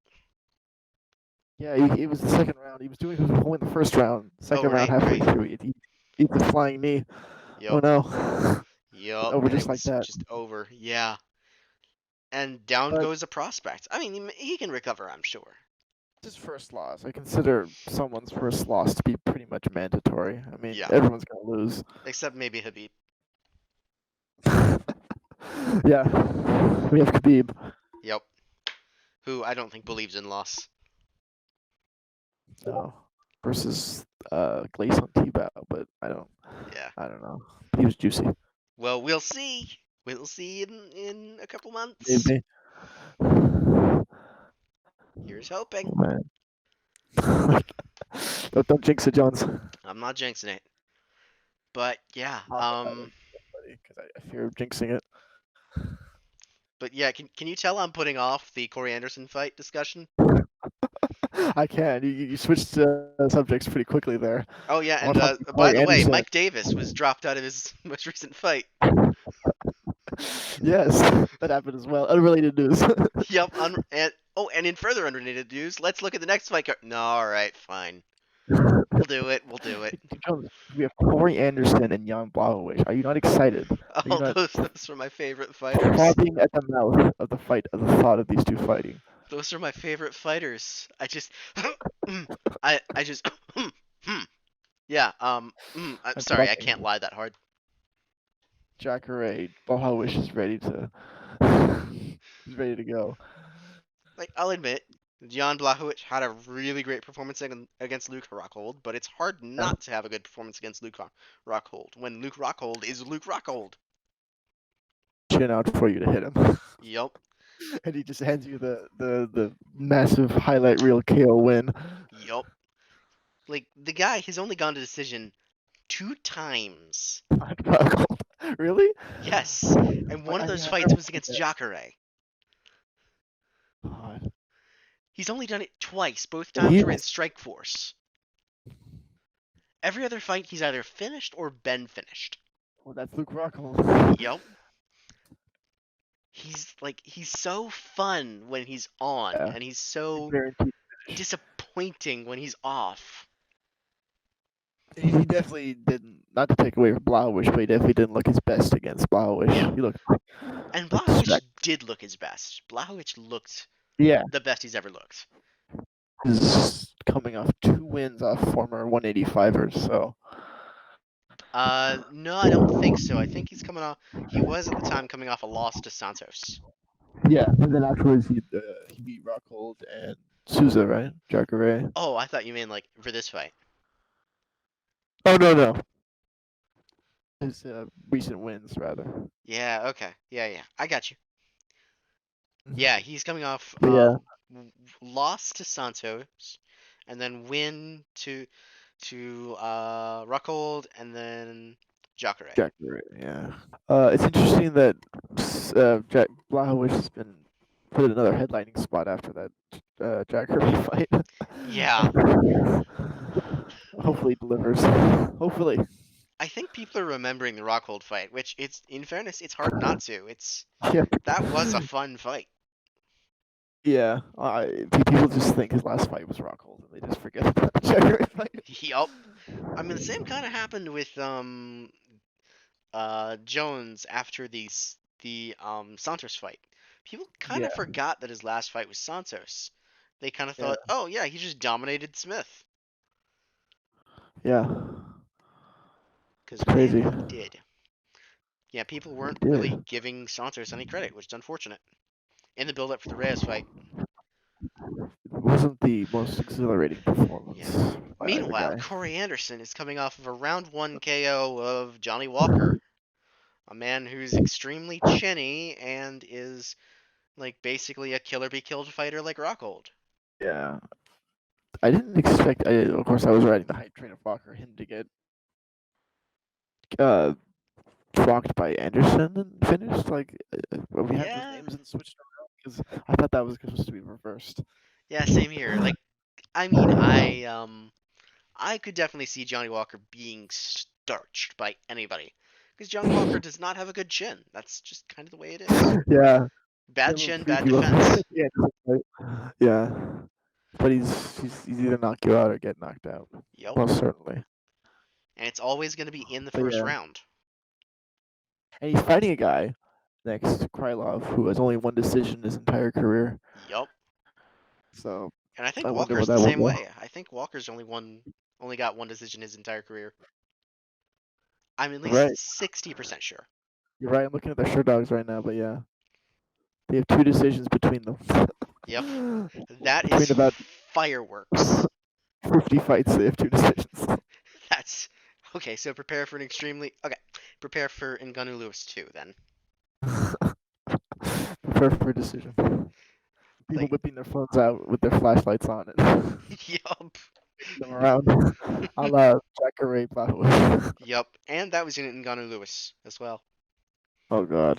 yeah, it was the second round. He was holding the first round. Oh Second round right, halfway right. through, he eats a flying knee. Yep. Oh no. It's Yep. over And just it like was that. just over. Yeah. And down But goes a prospect. I mean, he can recover, I'm sure. it's his first loss. I consider someone's first loss to be pretty much mandatory. I mean, Yeah. everyone's gonna lose. Except maybe Habib. Yeah, we have Khabib. Yep. Who I don't think believes in loss. No, versus Gleison Tebow, but Yeah. I don't know. He was juicy. Well, we'll see. We'll see in a couple months. Maybe. Here's hoping. Oh man. Don't jinx it, Jones. I'm not jinxing it. But yeah, Talk about it, buddy, because I fear of jinxing it. can you tell I'm putting off the Corey Anderson fight discussion? I can. You switched subjects pretty quickly there. Oh yeah, I and want to talk to by Corey the way, Anderson. Mike Davis was dropped out of his most recent fight. Yes, that happened as well. Unrelated news. Yep, and in further unrelated news, let's look at the next fight card. No, all right, fine. We'll do it. We'll do it. Jones, we have Corey Anderson and Jan Blachowicz. Are you not excited? Are you Oh, not those are my favorite fighters. frothing at the mouth of the fight of the thought of these two fighting? Those are my favorite fighters. I just yeah. I'm And sorry, I bluffing. can't lie that hard. Jacare Blachowicz is ready to he's ready to go. Like I'll admit, Jan Blachowicz had a really great performance against Luke Rockhold, but it's hard Yeah. not to have a good performance against Luke Rockhold when Luke Rockhold is Luke Rockhold. Chin out for you to hit him. Yup, And he just hands you the massive highlight reel KO win. yup. Like the guy has only gone to decision 2 times. Really? Yes, and one of those I fights never was seen against that. Jacare. God. He's only done it twice. Both And times he's were in Strikeforce. Every other fight, he's either finished or been finished. well, that's Luke Rockhold. Yup. He's so fun when he's on, Yeah, and he's so guaranteed finish. disappointing when he's off. He definitely didn't. Not to take away from Blauwish, but he definitely didn't look his best against Blauwish. Yeah, He looked and like Blachowicz did look his best. Blachowicz looked yeah, the best he's ever looked. he's coming off 2 wins off former 185ers. So No, I don't think so. I think he's coming off. He was at the time coming off a loss to Santos. yeah, and then afterwards he beat Rockhold and Souza, right? Jacare. Oh, I thought you meant like for this fight. Oh no, his recent wins rather. Yeah, okay. Yeah, yeah. I got you. Yeah, he's coming off But yeah, loss to Santos and then win to to Rockhold and then Jacare. Jacare, yeah. It's interesting that Jack Blachowicz has been put in another headlining spot after that Jacare fight. Yeah, Hopefully he delivers. Hopefully. I think people are remembering the Rockhold fight, which it's in fairness, it's hard not to. Yeah. That was a fun fight. Yeah. People just think his last fight was Rockhold, and they just forget about the Jacare fight. Yup. I mean, the same kind of happened with Jones after the Santos fight. People kind Yeah. of forgot that his last fight was Santos. They kind of Yeah. thought, oh yeah, he just dominated Smith. Yeah. It's Because man, crazy. he did. Yeah, people weren't He really did. giving Santos any credit, which is unfortunate. In the build-up for the Reyes fight, It wasn't the most exhilarating yeah. performance by either Meanwhile, guy. Corey Anderson is coming off of a round one KO of Johnny Walker, a man who's extremely chinny and is like basically a killer be killed fighter like Rockhold. Yeah. I didn't expect. Of course, I was riding the hype train of Walker, him to get uh, rocked by Anderson and finished. Like we had those Yeah, names and switched around because I thought that was supposed to be reversed. yeah, same here. Like, I mean, I could definitely see Johnny Walker being starched by anybody because Johnny Walker does not have a good chin. That's just kind of the way it is. Yeah, a Bad little chin, bad creepy looking. defense. Yeah, right. Yeah, but he's either knock you out or get knocked out. Yep. Most certainly. And it's always going to be in the But first yeah, round. and he's fighting a guy next, Krylov, who has only one decision his entire career. Yup. So And I think I wonder Walker's what the that will same go. way. I think Walker's only got one decision his entire career. I'm at least Right, 60% sure. you're right. I'm looking at their sure dogs right now, but yeah, they have two decisions between them. Yep. That Between is about fireworks. 50 fights, they have two decisions. That's okay, so prepare for an extremely okay. Prepare for Ngannou Lewis 2 then. Prepare for a decision. People Like whipping their phones out with their flashlights on and yup. them around. A la Jacare Blachowicz. Yup. And that was in Ngannou Lewis as well. Oh god.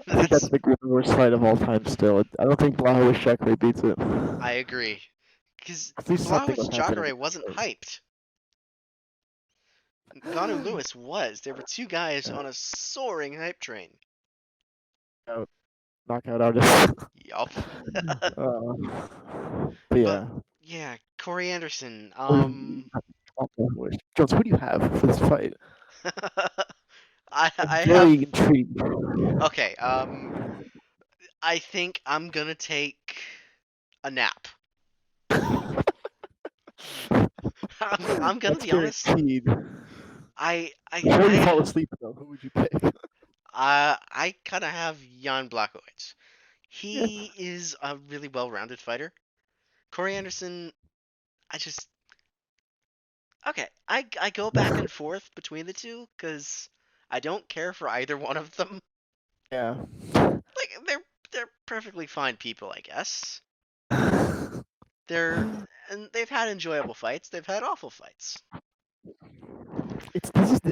I think that's That's the worst fight of all time still. I don't think Blachowicz Jacare beats it. I agree. Because At least something Blachowicz was happening. Jacare wasn't hyped. Ngannou Lewis was. There were two guys on a soaring hype train. Out, knockout artist. Yup. uh, but But yeah. yeah, Corey Anderson. Jones, who do you have for this fight? I'm I have very intrigued. okay. I think I'm gonna take a nap. I'm gonna That's be honest. guaranteed. I I Before you fall I asleep, though, who would you pick? I kind of have Jan Blachowicz. Yeah. He is a really well-rounded fighter. Corey Anderson, I just okay. I go back and forth between the two because I don't care for either one of them. Yeah. Like they're perfectly fine people, I guess. They're and they've had enjoyable fights. They've had awful fights.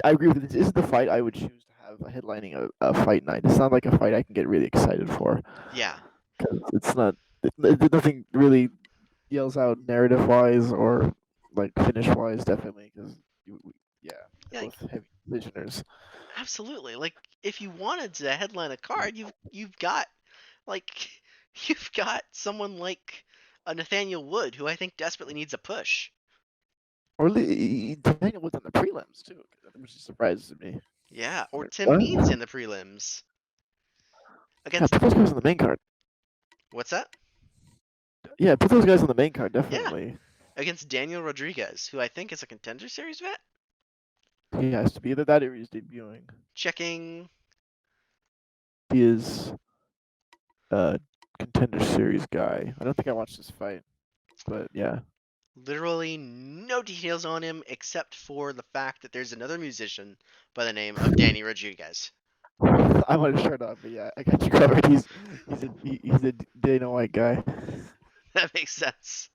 I agree with you. This is the fight I would choose to have headlining a fight night. It's not like a fight I can get really excited for. Yeah, 'Cause it's not. Nothing really yells out narrative wise or like finish wise. Definitely because yeah, they're yeah, like, both heavy decisioners. absolutely. Like if you wanted to headline a card, you've got like you've got someone like a Nathaniel Wood who I think desperately needs a push. Or Daniel was on the prelims too, which surprises me. Yeah, or Like, Tim what? Means in the prelims Yeah, against put those guys on the main card. what's that? Yeah, put those guys on the main card Yeah, definitely. against Daniel Rodriguez, who I think is a contender series vet. He has to be either that or he's debuting. Checking. He is a contender series guy. I don't think I watched this fight, but yeah. Literally no details on him except for the fact that there's another musician by the name of Danny Rodriguez. I want to shut up, but yeah, I got you covered. He's a Dana White guy. That makes sense.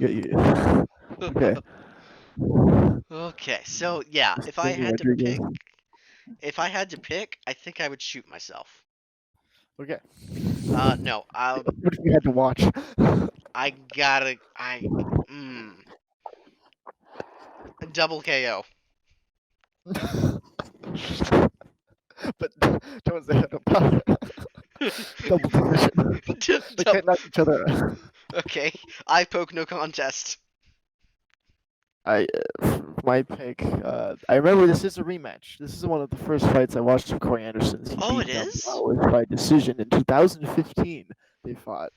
Yeah, yeah. Okay. Okay, so yeah, Jamie Rodriguez. if I had to pick, I think I would shoot myself. Okay. No, What if you had to watch? I gotta, I, mm, double KO. But don't say that about double decision. They Double. can't knock each other out. Okay, I poke no contest. My pick. I remember this is a rematch. This is one of the first fights I watched of Corey Anderson's. He Oh, beat it is? Meppolep by decision in 2015. They fought.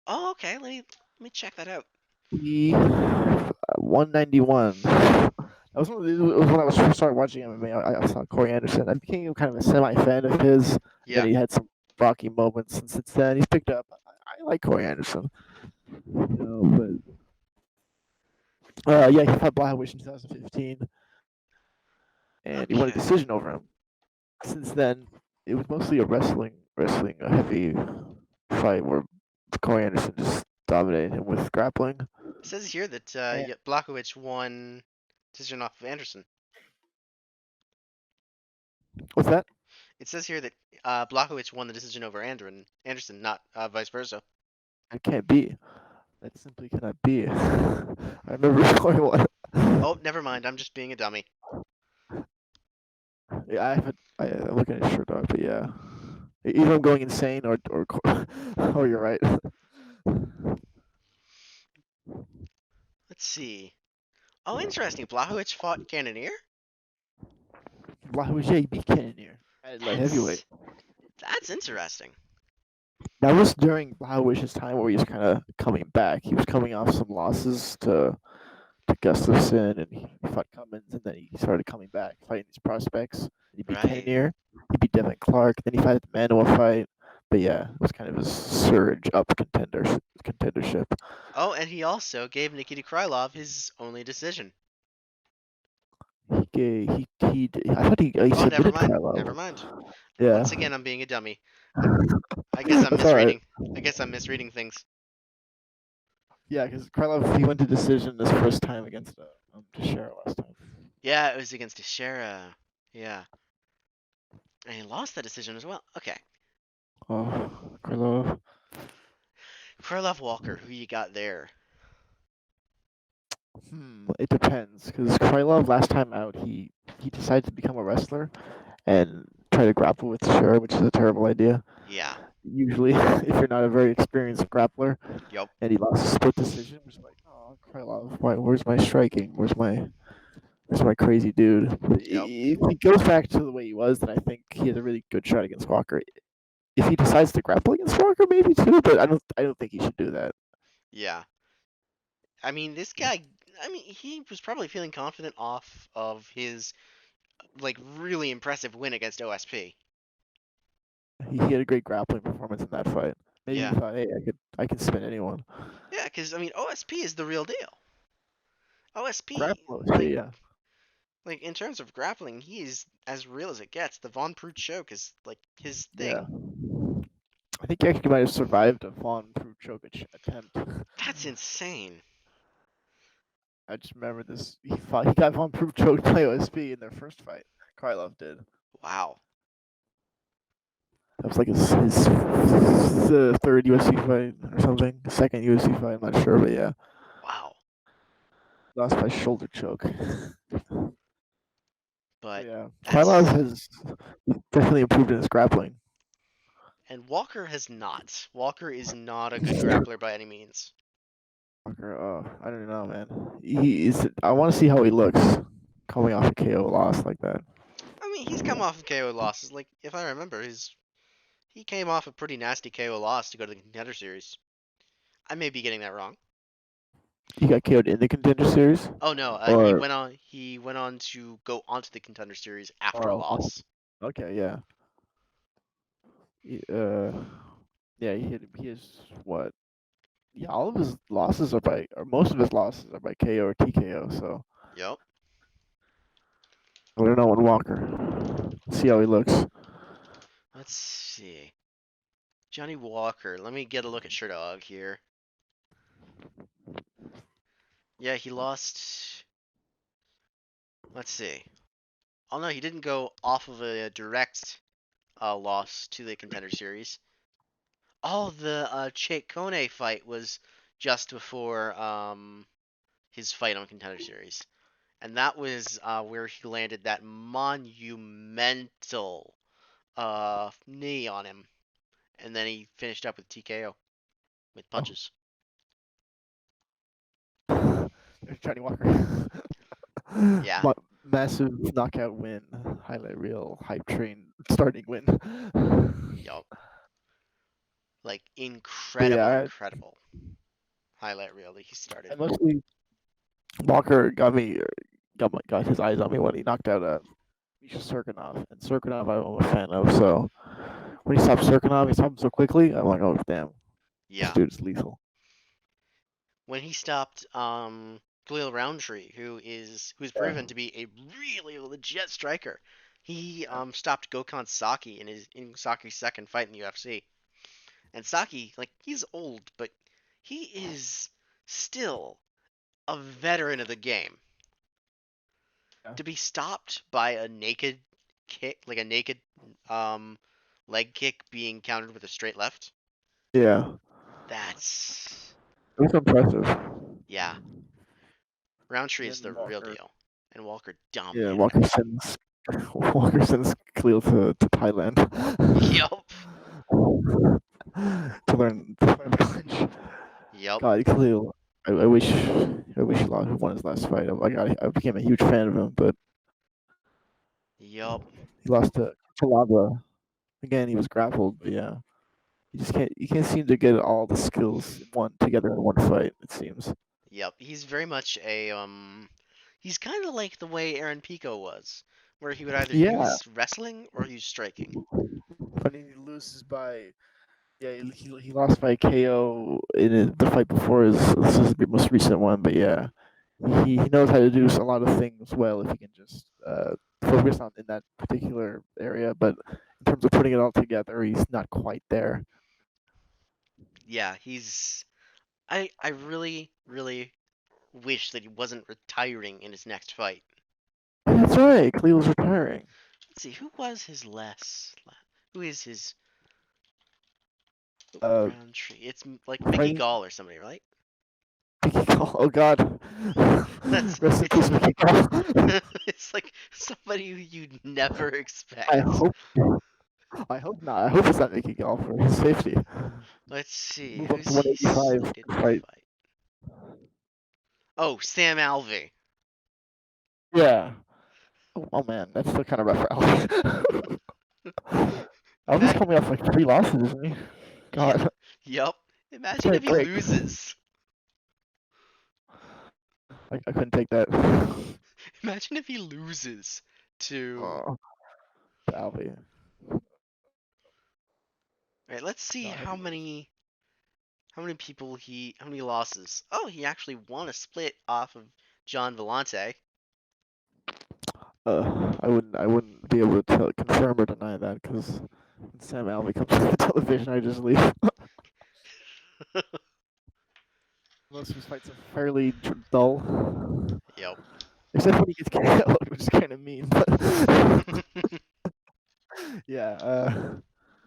Oh, okay. Let me check that out. He 191. That was, it was when I was first started watching MMA. I saw Corey Anderson. I became kind of a semi fan of his. And then Yeah. he had some rocky moments, and since then he's picked up. I like Corey Anderson, but yeah, he fought Blachowicz in 2015, and he won a Okay. decision over him. Since then, it was mostly a wrestling a heavy fight where Corey Anderson just dominated him with grappling. It says here that And yeah, Blachowicz won decision off of Anderson. what's that? It says here that Blachowicz won the decision over Anderson, not vice versa. It can't be. That simply cannot be. I remember Corey won. Oh, never mind. I'm just being a dummy. Yeah, I'm looking at shirt dog, but yeah. Either I'm going insane or you're right. Let's see. Oh, interesting. Blachowicz fought Cannonier? Blachowicz, yeah, he beat Cannonier at light heavyweight. That's that's interesting. That was during Blachowicz's time where he was kind of coming back. He was coming off some losses to Gustafsson, and he fought Cummins, and then he started coming back, fighting these prospects. He beat Right. Cannonier, he beat Devin Clark, then he fought the Manuel fight. But yeah, it was kind of his surge up contendership. Oh, and he also gave Nikita Krylov his only decision. I thought he Oh, never submitted mind. Never Krylov. mind. Yeah, Once again, I'm being a dummy. I, I guess I'm that's all right. misreading. I guess I'm misreading things. Yeah, because Krylov he went to decision this first time against Teixeira last time. Yeah, it was against Teixeira. Yeah. And he lost that decision as well. Okay. Oh, Krylov. Krylov Walker, who you got there? It depends because Krylov last time out he decided to become a wrestler and try to grapple with Teixeira, which is a terrible idea. Yeah. Usually, if you're not a very experienced grappler, Yup. and he lost a split decision, it was like, oh, Krylov, where's my striking? Where's my crazy dude? Yup. If he goes back to the way he was, then I think he has a really good shot against Walker. If he decides to grapple against Walker, maybe too, but I don't think he should do that. Yeah. I mean, this guy. I mean, he was probably feeling confident off of his like really impressive win against OSP. He had a great grappling performance in that fight. Maybe Yeah. he thought, hey, I can spin anyone. Yeah, because I mean, OSP is the real deal. OSP, Grapple, yeah, like in terms of grappling, he's as real as it gets. The Von Prut choke is like his yeah. thing. I think he actually might have survived a Vaughn Proof choke attempt. That's insane. I just remember this. He got Vaughn Proof choked by OSP in their first fight. Krylov did. Wow. That was like his third UFC fight or something. Second UFC fight, I'm not sure, but yeah. Wow. Lost by shoulder choke. So But yeah, Krylov that's has definitely improved in his grappling. and Walker has not. Walker is not a good grappler by any means. Walker, I don't know, man. He is. I want to see how he looks coming off a KO loss like that. I mean, he's come off of KO losses. Like if I remember, his he came off a pretty nasty KO loss to go to the Contender Series. I may be getting that wrong. He got KO'd in the contender series, Oh no, he or went on. He went on to go onto the Contender Series after a oh, loss. okay, yeah. He, yeah, he has what? Yeah, all of his losses are or most of his losses are by KO or TKO. So Yep. I don't know on Walker. Let's see how he looks. Let's see. Johnny Walker. Let me get a look at Sherdog here. Yeah, he lost. Let's see. Oh no, he didn't go off of a direct loss to the Contender Series. Oh, the Chake Kone fight was just before his fight on Contender Series, and that was where he landed that monumental knee on him, and then he finished up with TKO with Oh, punches. there's Johnny Walker. Yeah, Massive knockout win, highlight reel, hype train starting win. yup. Like But yeah, incredible highlight reel that he started. I mostly Walker got his eyes on me when he knocked out Misha Serkinov, and Serkinov I'm a fan of. So when he stopped Serkinov, he stopped him so quickly. I'm like, oh damn, this Yeah, dude is lethal. when he stopped Khalil Roundtree, who's Yeah, proven to be a really legit striker. He stopped Gokhan Saki in Saki's second fight in the UFC. And Saki, like he's old, but he is still a veteran of the game. yeah, To be stopped by a naked kick, like a naked um leg kick being countered with a straight left, yeah. that's It was impressive. yeah. Roundtree And is the then real Walker, deal, and Walker yeah, dominated him. Walker sends Khalil to Thailand Yup. to learn the clinch. Yup. God, Khalil. I wish he won his last fight. I became a huge fan of him, but Yup. he lost to Lava. Again, he was grappled, but yeah, you can't seem to get all the skills in one together in one fight. It seems. Yup. He's very much a he's kind of like the way Aaron Pico was, where he would either Yeah, use wrestling or use striking. but he loses by yeah he lost by KO in the fight before his this is the most recent one, but yeah, he knows how to do a lot of things well if he can just focus on in that particular area. But in terms of putting it all together, he's not quite there. Yeah, he's I really wish that he wasn't retiring in his next fight. That's right. Khalil's retiring. Let's see, who was his who is his Uh, Roundtree? It's like Mickey fighting Gall or somebody, right? Mickey Gall. Oh God. That's Rest in it's peace, Mickey Gall. it's like somebody who you'd never I expect. hope. I hope not. I hope it's not Mickey Gall for his safety. Let's see, Move up to who's he 185 slated to fight. fight? Oh, Sam Alvey. Yeah. Oh man, that's still kind of rough for Alvin. Alvin's Imagine, coming off like 3 losses, isn't he? yeah, God, yup. it's Imagine gonna if he break. loses. I couldn't take that. Imagine if he loses to. Oh, Alvin. Right, let's see God, how many losses. Oh, he actually won a split off of John Vellante. I wouldn't be able to confirm or deny that because when Sam Alvin comes on the television, I just leave. Most of his fights are fairly dull, Yep. except when he gets KO'd, which is kind of mean. But yeah,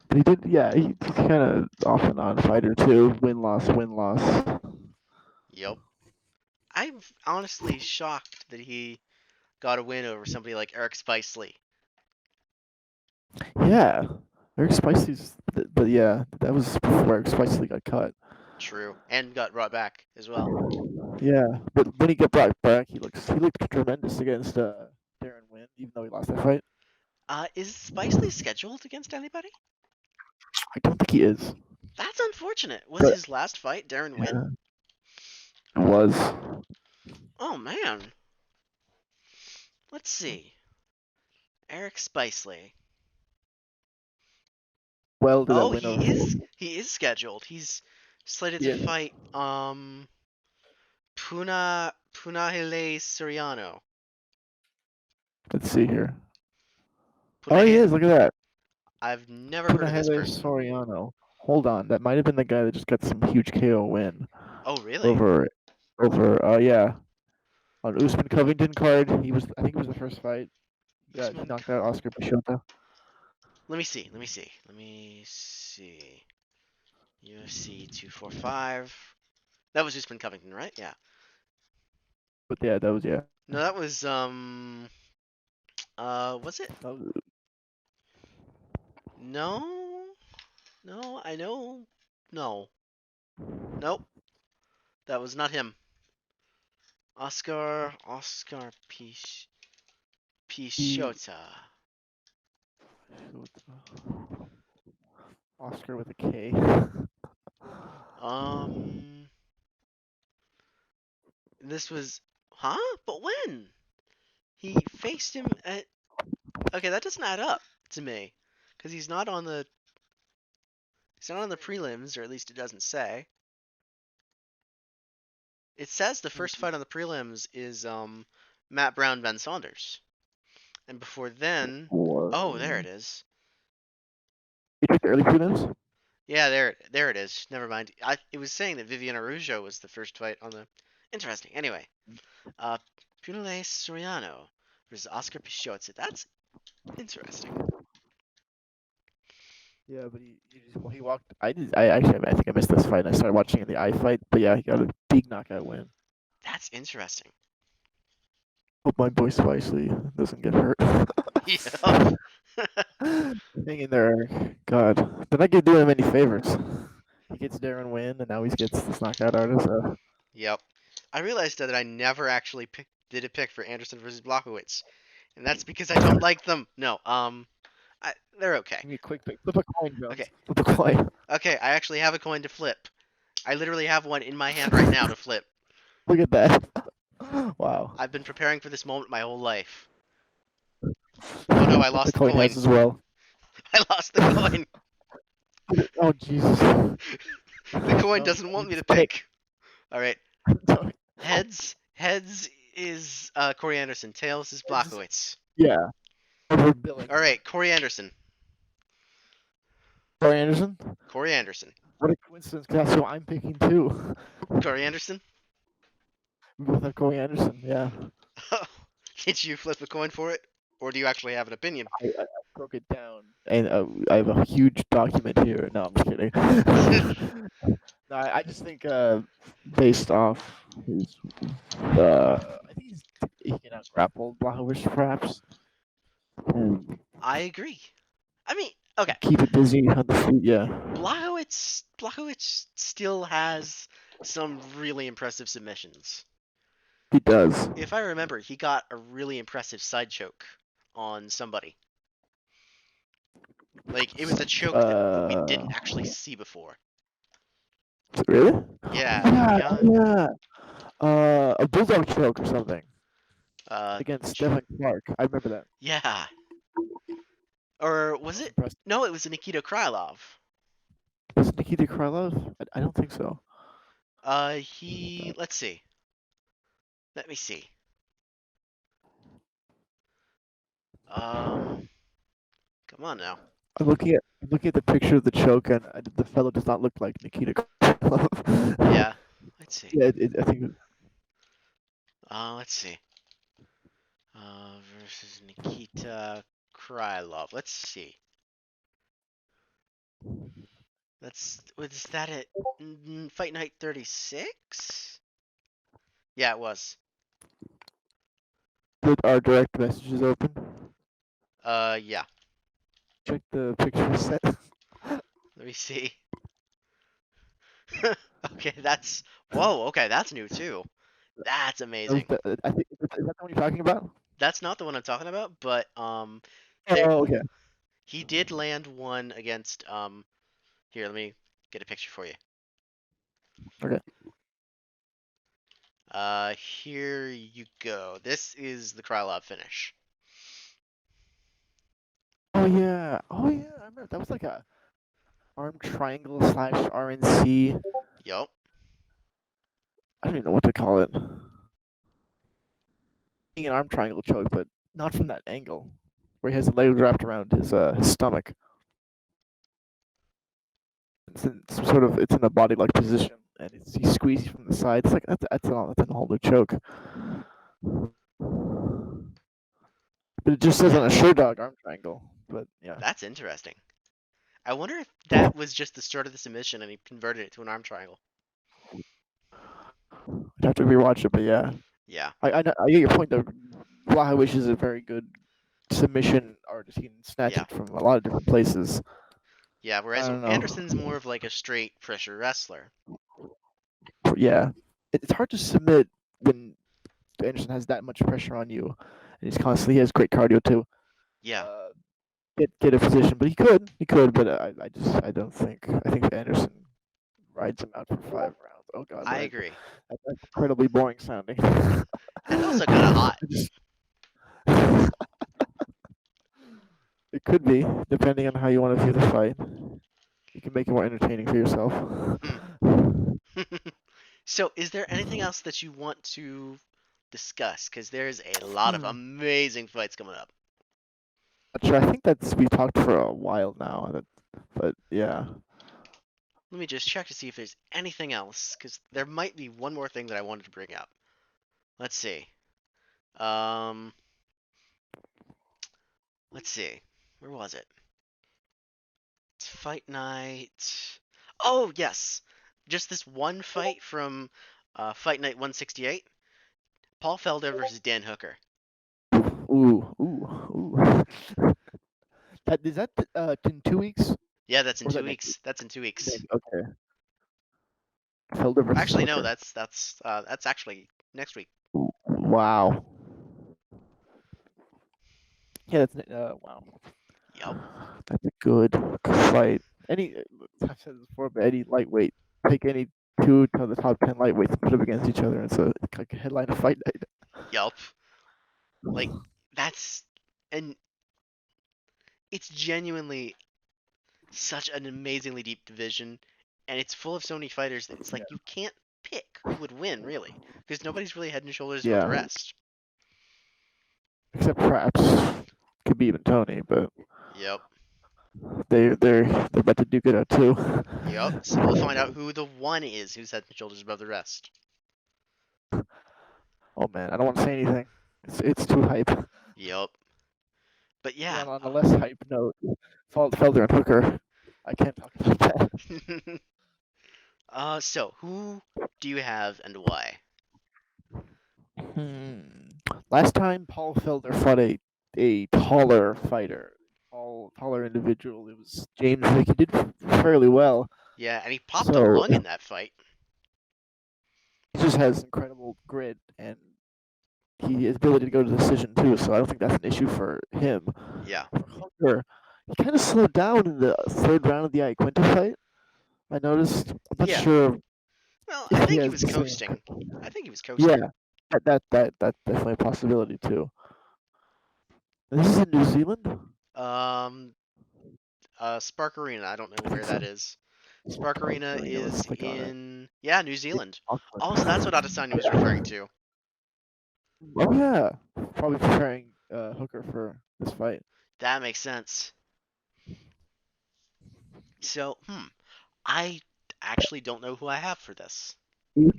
but he did. Yeah, he's kind of off and on fighter too. Win loss, win loss. Yep. I'm honestly shocked that he got a win over somebody like Eric Spicely. Yeah, Eric Spicely's. But yeah, that was before Eric Spicely got cut. True. And got brought back as well. Yeah, but when he got brought back, he looked tremendous against Darren Wynn, even though he lost that fight. Is Spicely scheduled against anybody? I don't think he is, That's unfortunate. Was but his last fight Darren Wynn? yeah, it was. Oh man. Let's see. Eric Spicely. Well, did that Oh, win over? he is scheduled. He's slated to Yeah, fight Punahele Soriano. let's see here. Oh, he Punahe is. Look at that. I've never heard of this Punahele person. Soriano. Hold on, that might have been the guy that just got some huge KO win Oh, really? over. Yeah. On Usman Covington card, I think it was the first fight. He Usman. knocked out Oscar Pichota. Let me see. Let me see. Let me see. UFC 245. That was Usman Covington, right? Yeah. But yeah, that was yeah. No, that was was it? That was, No. No, I know. No. Nope. That was not him. Oscar he, Pichota. Oscar with a K. Um, this was, huh? But when? He faced him at. Okay, that doesn't add up to me, because he's not on the prelims, or at least it doesn't say. It says the first fight on the prelims is Matt Brown Ben Saunders, and before then, oh, there it is. You took the early prelims? Yeah, there it is. Never mind. It was saying that Vivian Araujo was the first fight on the. Interesting. Anyway, uh, Punale Soriano versus Oscar Pichotze. That's interesting. Yeah, but he walked. I think I missed this fight. I started watching in the I fight, but yeah, he got a big knockout win. That's interesting. Hope my boy Spicely doesn't get hurt. Yep. Hang in there, Eric. God, they're not gonna do him any favors. He gets Darren Win, and now he gets this knockout artist. Yep. I realized that I never actually did a pick for Anderson versus Blachowicz, and that's because I don't like them. No, they're okay. Give me a quick pick. Flip a coin, Okay, Jones. Flip a coin. okay. I actually have a coin to flip. I literally have one in my hand right now to flip. Look at that. Wow. I've been preparing for this moment my whole life. Oh no, I The lost the coin coin. has as well. I lost the coin. Oh Jesus. The coin No, doesn't you want me to just pick. pick. All right. Heads. Heads is Corey Anderson. Tails is Blachowicz. Yeah. Edward Billings. All right, Corey Anderson. Corey Anderson. Corey Anderson. What a coincidence, because that's who I'm picking too. Corey Anderson. We both have Corey Anderson. Yeah. Did you flip a coin for it, or do you actually have an opinion? I broke it down, and I have a huge document here. No, I'm just kidding. No, I just think based off his, I think he can out grapple Blachowicz perhaps. And I agree. I mean, okay. keep it busy on the feet. Yeah. Blachowicz still has some really impressive submissions. He does. If I remember, he got a really impressive side choke on somebody. Like, it was a choke that we didn't actually see before. Really? Yeah. Yeah. A bulldog choke or something Uh, against Stephen Clark. I remember that. yeah. Or was it? Impressive. No, it was Nikita Krylov. Was it Nikita Krylov? I don't think so. Let's see. Let me see. Come on now. I'm looking at the picture of the choke, and the fellow does not look like Nikita Krylov. Yeah. Let's see. Yeah, I think. Let's see. Versus Nikita Krylov. Let's see. Was that at Fight Night 36? Yeah, it was. Our direct messages open. Yeah. Check the picture set. Let me see. Okay, that's whoa. Okay, that's new too. That's amazing. I think is that the one you're talking about? That's not the one I'm talking about, but Oh, there, okay. he did land one against Here, let me get a picture for you. Okay. Here you go. This is the Krylov finish. Oh yeah. I remember that was like a arm triangle / RNC. Yup. I don't even know what to call it. An arm triangle choke, but not from that angle, where he has the leg wrapped around his stomach. It's in a body-like position, and he squeezes from the side. It's like that's a whole new choke. But it just says on Yeah, a Sure Dog arm triangle. But yeah, that's interesting. I wonder if that was just the start of the submission and he converted it to an arm triangle. I'd have to rewatch it. But yeah, Yeah, I get your point though. Blachowicz is a very good submission artist. He can snatch yeah, it from a lot of different places. yeah. I Whereas don't Anderson's more know. of like a straight pressure wrestler. Yeah, it's hard to submit when Anderson has that much pressure on you, and he has great cardio too. Yeah, Uh, get a position, but he could, but I don't think I think Anderson rides him out for 5 rounds. Oh God, I agree. that's incredibly boring sounding. And also kind of hot. I just it could be depending on how you want to view the fight. You can make it more entertaining for yourself. Hmm. So, is there anything else that you want to discuss? Because there's a lot of Hmm. amazing fights coming up. Not sure. I think that's we talked for a while now. But yeah. Let me just check to see if there's anything else, because there might be one more thing that I wanted to bring up. Let's see. Um, let's see. Where was it? It's fight night. Oh, yes. Just this one fight from Fight Night 168. Paul Felder versus Dan Hooker. Ooh. That is that in 2 weeks Yeah, that's in or is that two next week? weeks. That's in 2 weeks. Okay. Felder versus Actually, no, Hooker. that's actually next week. Wow. Yeah, that's wow. Yup. That's a good fight. Any I've said this before, but any lightweight, pick any two to the top 10 lightweights, put them against each other. It's like a headline of fight night. Yup. Like that's and it's genuinely such an amazingly deep division, and it's full of so many fighters that it's like you can't pick who would win really, because nobody's really head and shoulders above the Yeah, rest. except perhaps Khabib and Tony, but Yep. they're about to duke it out too. Yep. So we'll find out who the one is who's head and shoulders above the rest. Oh man, I don't want to say anything. It's too hype. Yep. But But yeah. on a less hype note, Felder and Hooker, I can't talk about that. So who do you have and why? Hmm. Last time Paul Felder fought a taller fighter, taller individual. It was James Vick. He did fairly well. Yeah, and he popped a So lung in that fight. he just has incredible grit and his ability to go to decision too. So I don't think that's an issue for him. Yeah. For Hooker, he kind of slowed down in the third round of the Iaquinta fight. I noticed. I'm not Yeah. sure Well, I if he think he has was the same. coasting. I think he was coasting. Yeah, that's definitely a possibility too. This is in New Zealand. Um, Spark Arena. I don't know I think where that so. is. Spark Arena Arena. Let's is click on it. in yeah, New In Zealand. Auckland. Also, that's what Adesanya was referring to. Oh yeah, probably preparing Hooker for this fight. That makes sense. So, I actually don't know who I have for this.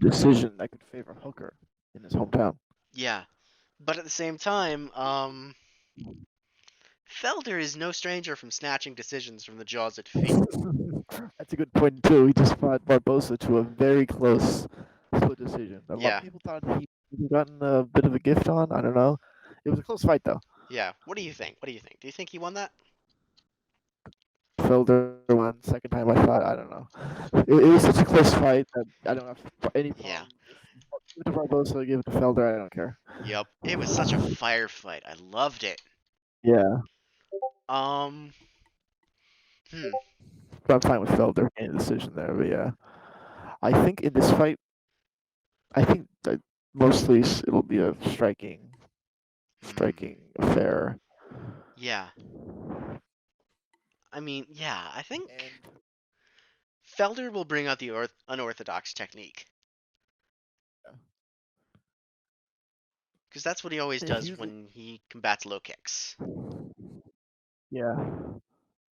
Decision that could favor Hooker in his hometown. Yeah, but at the same time, Felder is no stranger from snatching decisions from the jaws of defeat. That's a good point too. He just fought Barbosa to a very close split decision. A lot of Yeah, people thought he gotten a bit of a gift on. I don't know. It was a close fight though. yeah. What do you think? What do you think? Do you think he won that? Felder won. Second time I thought I don't know. It was such a close fight that I don't have any Yeah. problem. If give it to Barbosa, give it to Felder. I don't care. Yep. It was such a firefight. I loved it. Yeah, Um, hmm. but I'm fine with Felder getting a decision there. But yeah, I think in this fight, I think that mostly it'll be a Hmm. striking affair. Yeah. I mean, yeah, I think And Felder will bring out the unorthodox technique. Because that's what he always does here's when he combats low kicks. yeah.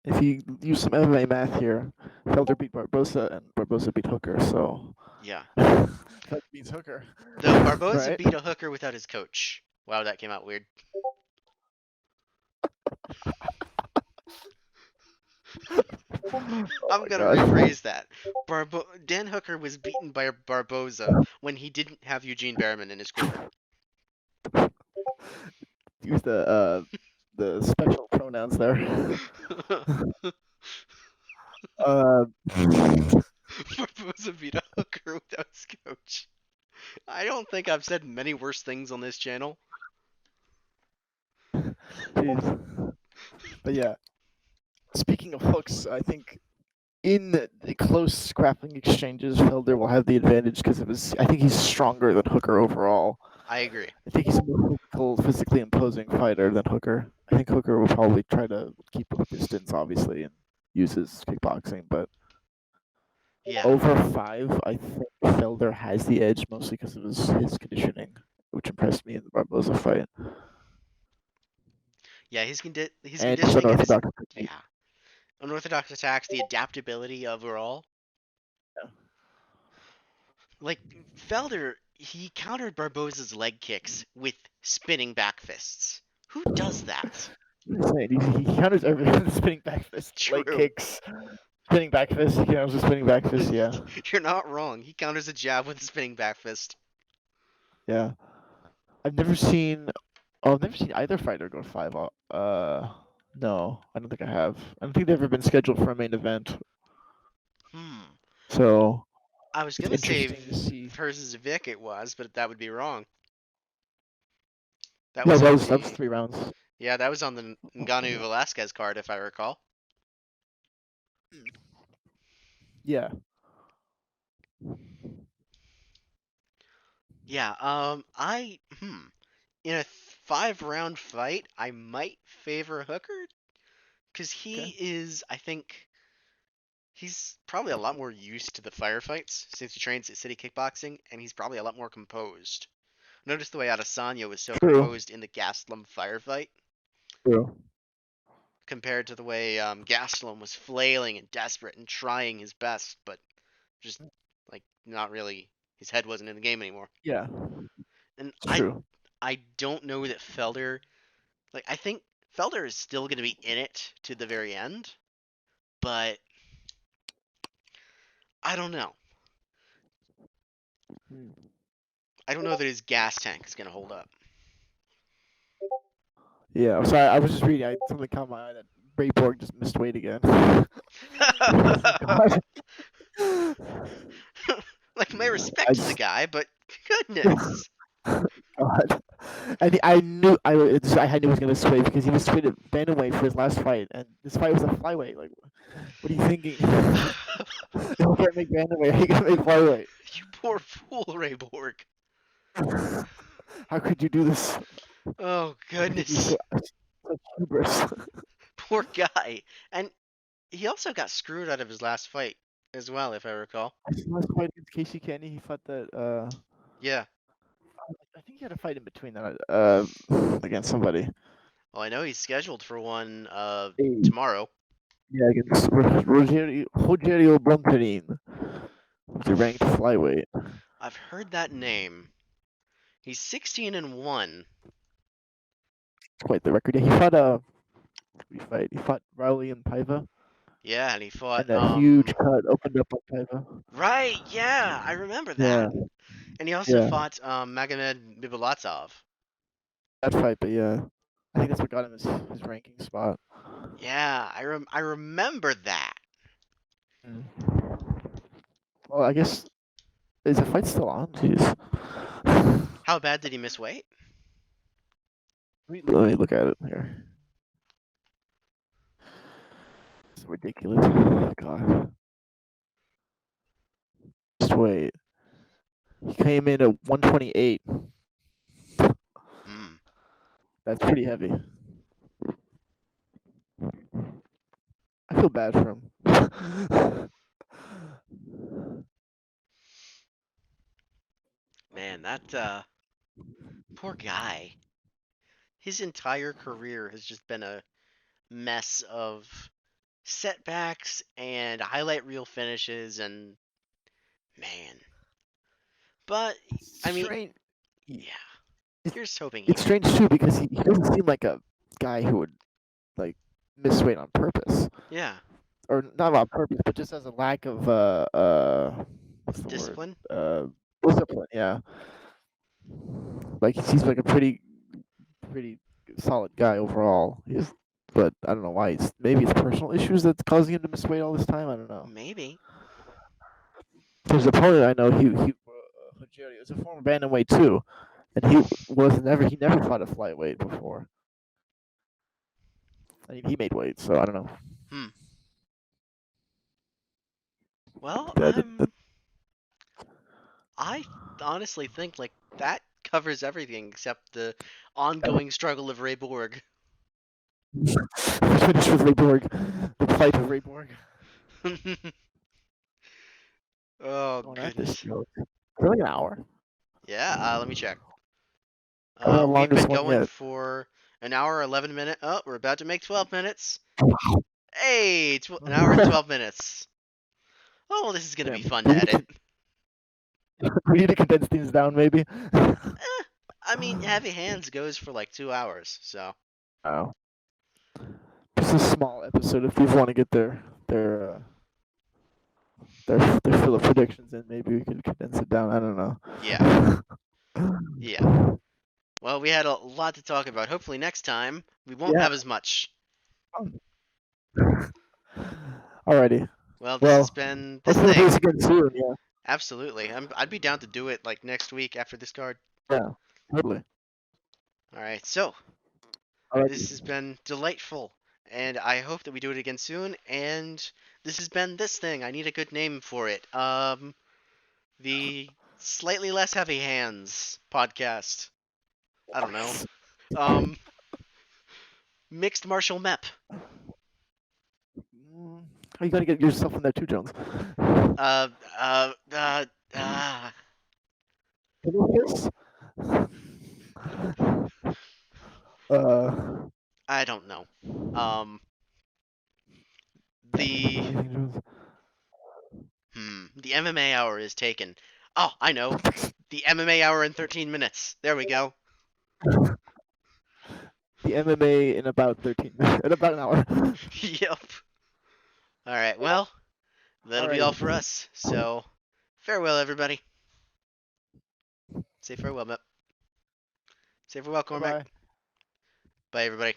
If you use some MMA math here, Felder beat Barbosa and Barbosa beat Hooker, so Yeah. Felder beats Hooker, Though Barboza right? beat a hooker without his coach. Wow, that came out weird. Oh I'm my gonna god. rephrase that. Dan Hooker was beaten by Barboza when he didn't have Eugene Behrman in his corner. Use the special pronouns there. Uh, Barboza beat a hooker without his coach. I don't think I've said many worse things on this channel. jeez. But yeah, speaking of hooks, I think in the close grappling exchanges, Felder will have the advantage because of his. I think he's stronger than Hooker overall. I agree. I think he's a more physically imposing fighter than Hooker. I think Hooker will probably try to keep up distance, obviously, and use his kickboxing. But Yeah. over 5, I think Felder has the edge mostly because of his conditioning, which impressed me in the Barboza fight. Yeah, his And his conditioning and his unorthodox technique. yeah, unorthodox attacks, the adaptability overall. Yeah. Like Felder, he countered Barboza's leg kicks with spinning back fists. Who does that? He counters everything with spinning back fist, leg True. kicks, spinning back fist. He counters with spinning back fist. Yeah, You're not wrong. He counters a jab with a spinning back fist. yeah. I've never seen. Oh, I've never seen either fighter go 5. No, I don't think I have. I don't think they've ever been scheduled for a main event. Hmm. So I was it's gonna say interesting to see. versus Vic it was, but that would be wrong. That Yeah, was on that was the 3 rounds. yeah, that was on the Ngannou Velasquez card if I recall. Yeah. Yeah, in a 5 round fight, I might favor Hooker because Okay. he is, I think, he's probably a lot more used to the firefights since he trains at City Kickboxing, and he's probably a lot more composed. Notice the way Adesanya was so True. composed in the Gastelum firefight True. compared to the way Gastelum was flailing and desperate and trying his best, but just like not really. His head wasn't in the game anymore. Yeah, And it's true. I don't know that Felder like I think Felder is still going to be in it to the very end, but I don't know. Hmm. I don't know that his gas tank is going to hold up. Yeah, I'm sorry. I was just reading. Something caught my eye that Ray Borg just missed weight again. God. Like my I respect to the just guy, but goodness. God. I knew I knew he was gonna sway because he was traded bantamweight for his last fight, and this fight was a flyweight. Like, what are you thinking? Don't try to make bantamweight. You gotta make flyweight. You poor fool, Ray Borg. How could you do this? Oh How could you be so goodness. such hubris? Poor guy. And he also got screwed out of his last fight as well, if I recall. His last fight against Casey Kenny, he fought that. Yeah. I think he had a fight in between that. Against somebody. Well, I know he's scheduled for one Hey. tomorrow. Yeah, against Rogerio Bontorin, who's a ranked flyweight. I've heard that name. He's 16-1. It's quite the record. Yeah, he fought he fought Rowley and Paiva, Yeah, and he fought and a huge cut opened up on Paiva. right, yeah, I remember Yeah, that. And he also yeah, fought Magomed Bibulatov. that fight. But yeah, I think that's what got him his ranking spot. Yeah, I remember that. Mm. Well, I guess is the fight still on? Jeez. How bad did he miss weight? Let me look at it here. It's ridiculous. God. Just wait. He came in at 128. Hmm. That's pretty heavy. I feel bad for him. Man, that poor guy. His entire career has just been a mess of setbacks and highlight reel finishes, and man. But It's I mean, strange. yeah. It, Here's hoping he it's didn't. strange too because he doesn't seem like a guy who would like miss weight on purpose, Yeah, or not on purpose, but just as a lack of what's the word discipline. discipline. Yeah, like he seems like a pretty solid guy overall. But I don't know why. Maybe it's personal issues that's causing him to miss weight all this time. I don't know. Maybe. There's an opponent I know. Hojiri was a former bantamweight too, and he never fought a flyweight before. I mean, he made weight, so I don't know. Hmm. Well, That I honestly think like that covers everything except the that ongoing struggle of Ray Borg. finish with Rayborg, the plight of Rayborg. Oh Going at this goodness. joke for like an hour. Yeah, let me check. Probably the We've been longest one going yet. for an hour, 11 minutes. Oh, we're about to make 12 minutes. Hey, an hour and 12 minutes. Oh, this is gonna be Damn. fun Do to we need edit. to we need to condense things down, maybe? I mean, Heavy Hands goes for like 2 hours, so Oh, just a small episode. If people want to get their fill of predictions in, maybe we could condense it down. I don't yeah, know. yeah. Well, we had a lot to talk about. Hopefully next time we won't Yeah. have as much. Alrighty. Well, this has Well, been this hopefully we'll do this thing. again soon. Yeah. Absolutely. I'd be down to do it like next week after this card. Yeah. Totally. All right. So, this Alrighty. has been delightful, and I hope that we do it again soon. And this has been this thing. I need a good name for it. The Slightly Less Heavy Hands podcast. I don't know. Um, Mixed Martial Mep. Mm, you gotta get yourself in there too, Jones. Uh, uh, uh, uh, Pinocchio's? Uh, I don't know. Um, can't think of the anything, Jones. the MMA hour is taken. Oh, I know. The MMA hour in 13 minutes. There we go. The MMA in about 13 minutes, in about an hour. Yep. All right. Well, that'll be all Alrighty. for us. So, farewell, everybody. Say farewell, Mep. Say farewell, Bye Cormac. bye. Bye, everybody.